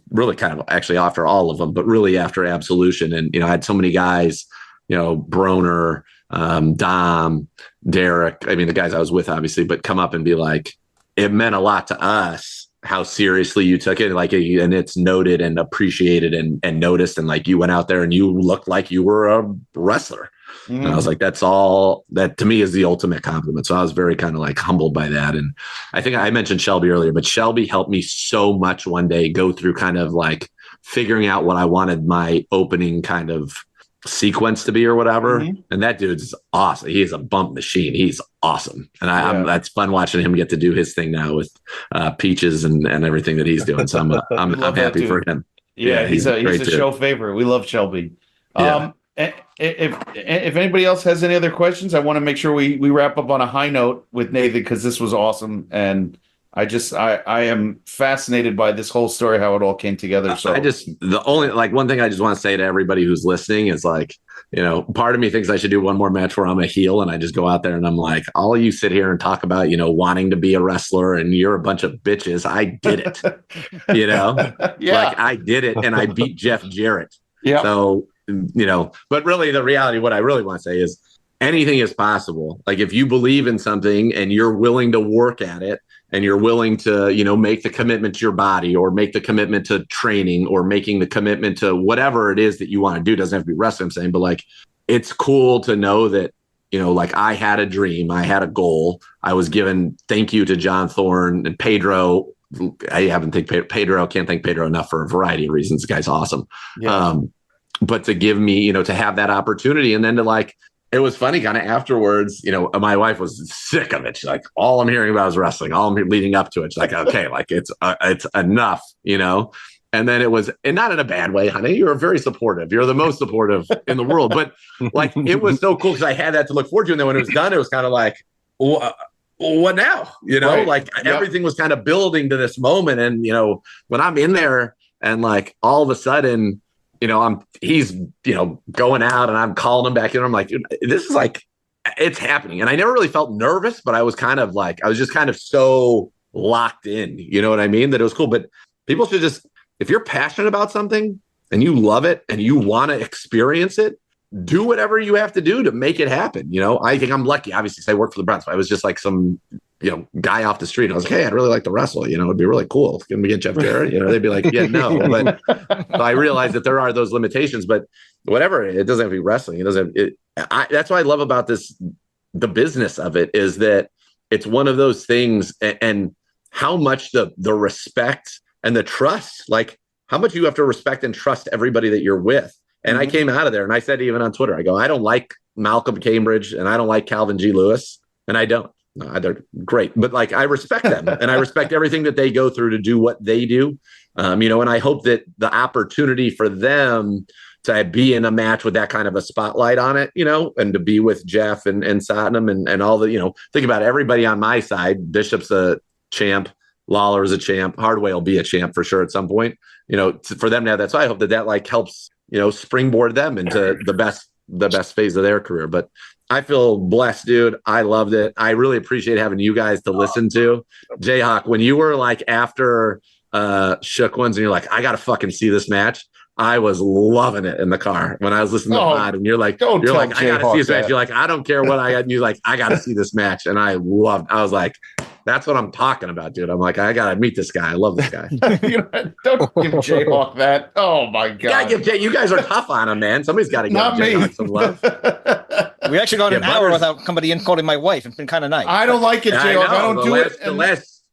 really kind of actually after all of them, but really after Absolution. And, I had so many guys, Broner, Dom, Derek, I mean, the guys I was with obviously, but come up and be like, it meant a lot to us how seriously you took it, like, and it's noted and appreciated and noticed, and like you went out there and you looked like you were a wrestler. And I was like, that's all that to me is the ultimate compliment. So I was very kind of like humbled by that. And I think I mentioned Shelby earlier, but Shelby helped me so much one day go through kind of like figuring out what I wanted my opening kind of sequence to be or whatever. And that dude's awesome. He is a bump machine. He's awesome. And that's fun watching him get to do his thing now with Peaches and everything that he's doing. So I'm happy for him. Yeah, he's a show favorite. We love Shelby. If anybody else has any other questions, I want to make sure we wrap up on a high note with Nathan, because this was awesome. And I am fascinated by this whole story, how it all came together. So one thing I just want to say to everybody who's listening is like, part of me thinks I should do one more match where I'm a heel and I just go out there and I'm like, all you sit here and talk about, wanting to be a wrestler and you're a bunch of bitches. I did it, like I did it and I beat Jeff Jarrett. Yeah. So, but really the reality, what I really want to say is anything is possible. Like if you believe in something and you're willing to work at it, and you're willing to, make the commitment to your body or make the commitment to training or making the commitment to whatever it is that you want to do. It doesn't have to be wrestling, I'm saying, but like, it's cool to know that, like I had a dream, I had a goal. I was given, thank you to John Thorne and Pedro. I haven't think Pedro, can't thank Pedro enough for a variety of reasons. The guy's awesome. Yeah. But to give me, to have that opportunity and then to like, it was funny kind of afterwards, my wife was sick of it. She's like, all I'm hearing about is wrestling. All I'm leading up to it. She's like, okay, like it's enough, and then it was, and not in a bad way, honey, you're very supportive. You're the most supportive in the world, but like, it was so cool because I had that to look forward to. And then when it was done, it was kind of like, what now? Right. Like everything was kind of building to this moment. And, when I'm in there and like, all of a sudden, he's, going out and I'm calling him back in. I'm like, dude, this is like, it's happening. And I never really felt nervous, but I was kind of like, I was just kind of so locked in, you know what I mean? That it was cool. But people should just, if you're passionate about something and you love it and you want to experience it, do whatever you have to do to make it happen. I think I'm lucky, obviously, because I work for the Browns. I was just like some, guy off the street. I was like, hey, I'd really like to wrestle. It'd be really cool. Can we get Jeff Jarrett? They'd be like, yeah, no. But so I realized that there are those limitations, but whatever, it doesn't have to be wrestling. It doesn't. That's what I love about this. The business of it is that it's one of those things, and how much the respect and the trust, like how much you have to respect and trust everybody that you're with. And I came out of there and I said, even on Twitter, I go, I don't like Malcolm Cambridge and I don't like Calvin G. Lewis. And I don't. No, they're great. But like, I respect them and I respect everything that they go through to do what they do. And I hope that the opportunity for them to be in a match with that kind of a spotlight on it, and to be with Jeff and Satnam and all the, think about everybody on my side. Bishop's a champ. Lawler is a champ. Hardway will be a champ for sure at some point, for them to have that. So I hope that like helps, springboard them into the best phase of their career. But I feel blessed, dude. I loved it. I really appreciate having you guys to listen to. JHawk, when you were like after Shook Ones and you're like, I got to fucking see this match. I was loving it in the car when I was listening to Pod, and you're like, I got to see this match. You're like, I don't care what I got. And you're like, I got to see this match. And I was like, that's what I'm talking about, dude. I'm like, I got to meet this guy. I love this guy. Don't give JHawk that. Oh my God. You guys are tough on him, man. Somebody's got to give JHawk some love. We actually got an hour without somebody calling my wife. It's been kind of nice. I don't like it, JHawk. I don't do it.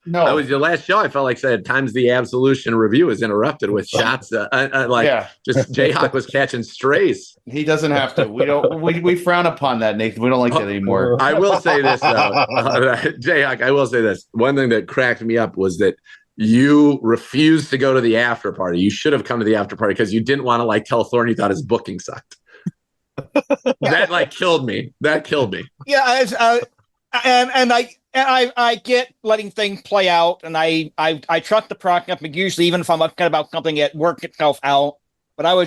No, that was your last show. I felt like at times the Absolution review is interrupted with shots. Just JHawk was catching strays. He doesn't have to. We don't. We frown upon that, Nathan. We don't like that anymore. I will say this though, JHawk. I will say this. One thing that cracked me up was that you refused to go to the after party. You should have come to the after party because you didn't want to tell Thorne you thought his booking sucked. That killed me. That killed me. Yeah, I get letting things play out, and I trust the process. Usually, even if I'm upset about something, it works itself out. But I'm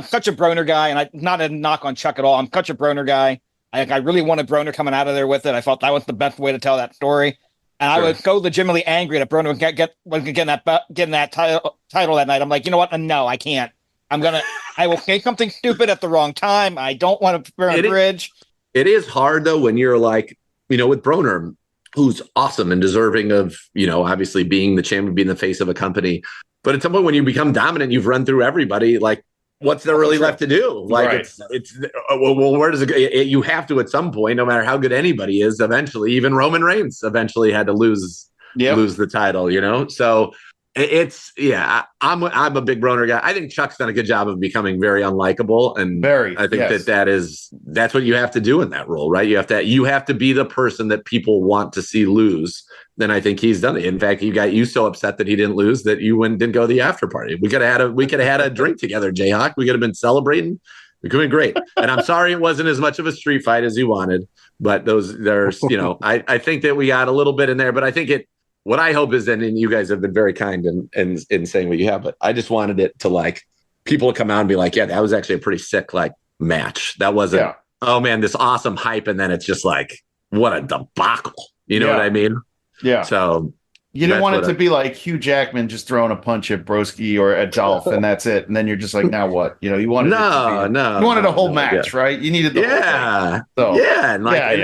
such a Broner guy, and not a knock on Chuck at all. I'm such a Broner guy. I really wanted Broner coming out of there with it. I felt that was the best way to tell that story. And I was so legitimately angry that Broner was getting that title that night. I'm like, you know what? No, I can't. I will say something stupid at the wrong time. I don't want to burn a bridge. It is hard though when you're with Broner, who's awesome and deserving of, obviously being the champion, being the face of a company. But at some point when you become dominant, you've run through everybody. What's there really left to do? Where does it go? You have to at some point, no matter how good anybody is, eventually, even Roman Reigns eventually had to lose the title, So I'm a big Broner guy. I think Chuck's done a good job of becoming very unlikable, and I think that's what you have to do in that role, right? You have to be the person that people want to see lose. Then I think he's done it. In fact, he got you so upset that he didn't lose that you didn't go to the after party. We could have had a drink together, JHawk. We could have been celebrating. It could have been great. And I'm sorry it wasn't as much of a street fight as you wanted, but I think that we got a little bit in there, but I think what I hope is, and you guys have been very kind in saying what you have, but I just wanted it to people to come out and be like, yeah, that was actually a pretty sick match. That wasn't, oh man, this awesome hype. And then it's just what a debacle. You know what I mean? Yeah. So you didn't want it to be like Hugh Jackman just throwing a punch at Broski or at Dolph, and that's it. And then you're just like, now what? You wanted you wanted a whole match, right? You needed the whole thing. So,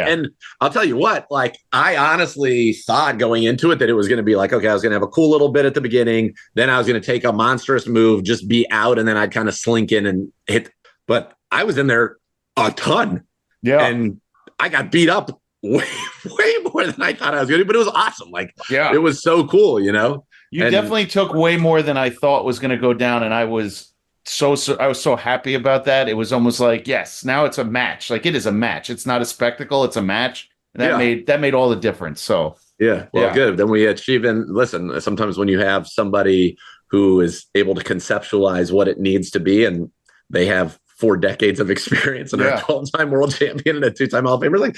and I'll tell you what, I honestly thought going into it that it was going to be okay, I was going to have a cool little bit at the beginning, then I was going to take a monstrous move, just be out, and then I'd kind of slink in and hit. But I was in there a ton, and I got beat up way more than I thought I was going to, but it was awesome. It was so cool, You definitely took way more than I thought was going to go down, and I was so happy about that. It was almost yes, now it's a match. It is a match. It's not a spectacle. It's a match. And that made all the difference. So good. Then we achieve. And listen, sometimes when you have somebody who is able to conceptualize what it needs to be, and they have 4 decades of experience and are a 12-time world champion and a 2-time Hall of Famer.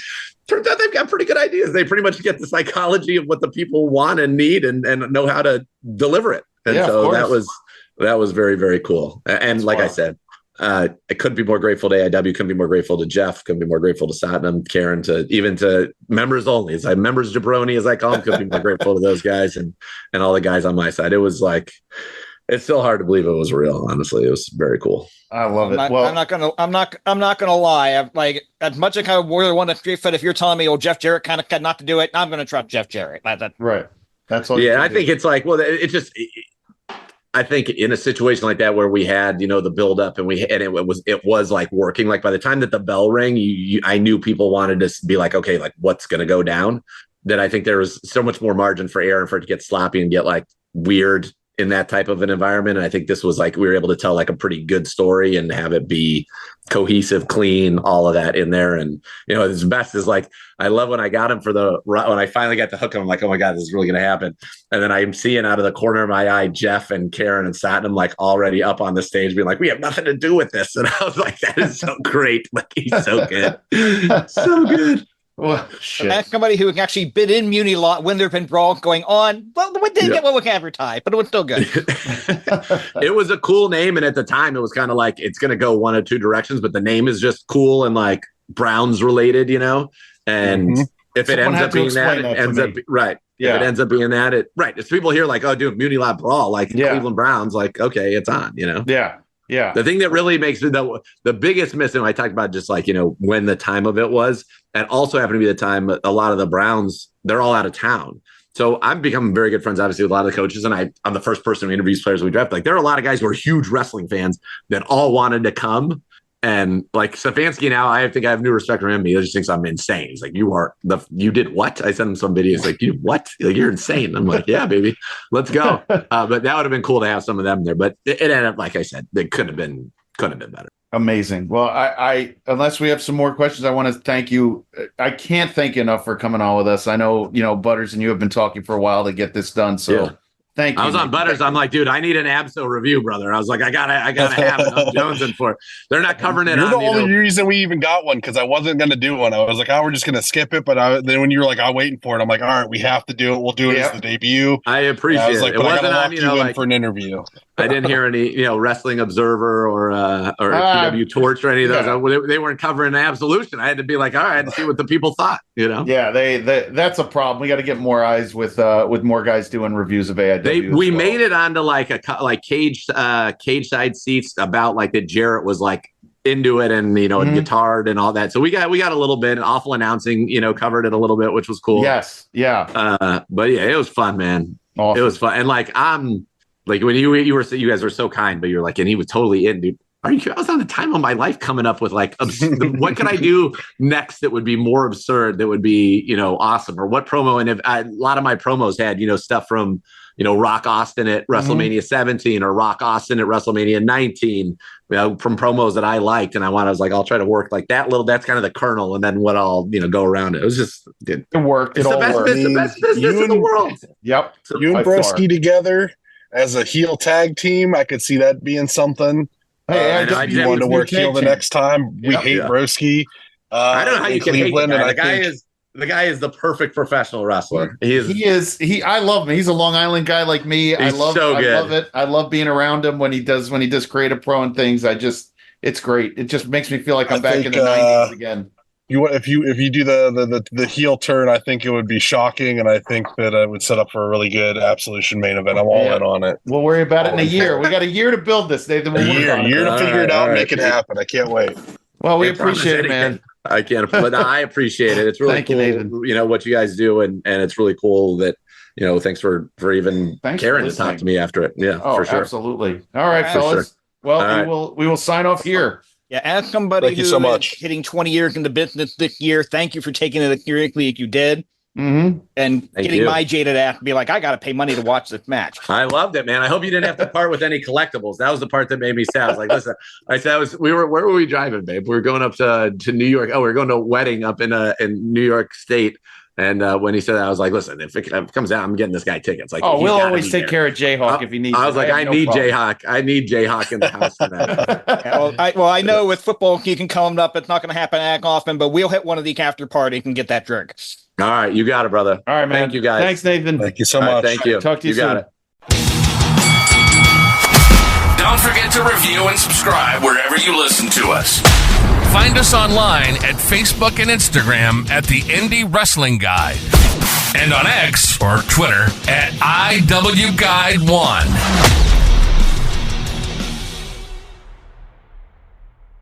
Turns out they've got pretty good ideas. They pretty much get the psychology of what the people want and need and know how to deliver it. And so that was very, very cool. And I said, I couldn't be more grateful to AIW, couldn't be more grateful to Jeff, couldn't be more grateful to Satnam, Karen, even to members only, members jabroni, as I call them, couldn't be more grateful to those guys and all the guys on my side. It was it's still hard to believe it was real. Honestly, it was very cool. I love it. I'm not gonna lie. I'm as much as I really want to street fight. If you're telling me, Jeff Jarrett kind of not to do it, I'm going to trust Jeff Jarrett. Right. That's all. Yeah, I think it's it's just. I think in a situation like that where we had the build up and it was working. By the time that the bell rang, I knew people wanted to be okay, what's going to go down. that I think there was so much more margin for error and for it to get sloppy and get like weird in that type of an environment. And I think this was like, we were able to tell like a pretty good story and have it be cohesive, clean, all of that in there. And, his best is like, I love when I got him when I finally got to hook him, I'm like, oh my God, this is really going to happen. And then I'm seeing out of the corner of my eye, Jeff and Karen and Satnam like already up on the stage being like, we have nothing to do with this. And I was like, that is so great. Like, he's so good. So good. Well, shit. As somebody who actually been in Muni lot when there've been brawls going on, well, we didn't get what we advertised, but it was still good. It was a cool name, and at the time, it was kind of like it's going to go one of two directions, but the name is just cool and like Browns related, And if it ends up being that, it ends up right. Yeah. If it ends up being that, if people hear like, oh, dude, Muni lot brawl, like Cleveland Browns, like, okay, it's on, Yeah. Yeah. The thing that really makes it the biggest missing, I talked about just like, when the time of it was, and also happened to be the time a lot of the Browns, they're all out of town. So I'm becoming very good friends, obviously, with a lot of the coaches. And I'm the first person who interviews players we draft. Like, there are a lot of guys who are huge wrestling fans that all wanted to come. And like Stefanski now, I think I have new respect for him. He just thinks I'm insane. He's like, you did what? I sent him some videos like, you what? Like, you're insane. I'm like, yeah, baby, let's go. But that would have been cool to have some of them there. But it ended up, like I said, they couldn't have been better. Amazing. Well, I unless we have some more questions, I want to thank you. I can't thank you enough for coming on with us. I know, Butters and you have been talking for a while to get this done. So thank you. I was on Butters. I'm like, dude, I need an Abso review, brother. I was like, I gotta have it. I'm jonesing for it. They're not covering it. You're the only reason we even got one, because I wasn't going to do one. I was like, we're just going to skip it. But then when you were like, I'm waiting for it, I'm like, all right, we have to do it. We'll do it as the debut. I appreciate it. It wasn't on, like, for an interview. I didn't hear any, Wrestling Observer or PW Torch or any of those. They weren't covering Absolution. I had to be like, all right, and see what the people thought. Yeah, that's a problem. We got to get more eyes with more guys doing reviews of AIW. We made it onto like cage side seats about like that. Jarrett was like into it and and guitared and all that. So we got a little bit. Awful Announcing, covered it a little bit, which was cool. Yes, yeah. But yeah, it was fun, man. Awesome. It was fun, and like like when you guys were so kind, but you're like, and he was totally in, dude. Are you? I was on the time of my life coming up with like, what could I do next that would be more absurd? That would be, awesome, or what promo? And a lot of my promos had, stuff from, Rock Austin at WrestleMania 17 or Rock Austin at WrestleMania 19, from promos that I liked, and I was like, I'll try to work like that little. That's kind of the kernel, and then what I'll go around it. It was just it worked. It's the best business in the world. Yep. So you and Broski together as a heel tag team, I could see that being something. Hey, you want to work heel the next time. We hate Broski. I don't know how you can hate the guy is the perfect professional wrestler. He is. I love him. He's a Long Island guy like me. I love it. I love being around him when he does creative pro and things. It's great. It just makes me feel like I'm back in the 90s again. If you do the heel turn, I think it would be shocking, and I think that it would set up for a really good Absolution main event. I'm all in on it. We'll worry about it in a year. We got a year to build this, Nathan. A year to figure it out, and make it happen. I can't wait. Well, we appreciate it, man. I can't, but I appreciate it. It's really cool, what you guys do, and it's really cool that thanks for even caring to talk to me after it. Yeah, for sure, absolutely. All right, fellas. Sure. Well, we will sign off here. Yeah, as somebody who is hitting 20 years in the business this year, thank you for taking it as seriously as you did. Mm-hmm. And getting my jaded ass to be like, I got to pay money to watch this match. I loved it, man. I hope you didn't have to part with any collectibles. That was the part that made me sad. I was like, listen, where were we driving, babe? We were going up to New York. Oh, we were going to a wedding up in New York State. And when he said that, I was like, listen, if it comes out, I'm getting this guy tickets. Like, we'll always take care of JHawk if he needs. I was like, I need JHawk. I need JHawk in the house for that. I know with football, you can come up. It's not going to happen that often, but we'll hit one of the after parties and get that drink. All right, you got it, brother. All right, man. Thank you, guys. Thanks, Nathan. Thank you so much. Thank you. Talk to you soon. Got it. Don't forget to review and subscribe wherever you listen to us. Find us online at Facebook and Instagram at The Indie Wrestling Guide. And on X or Twitter at IWGuide1.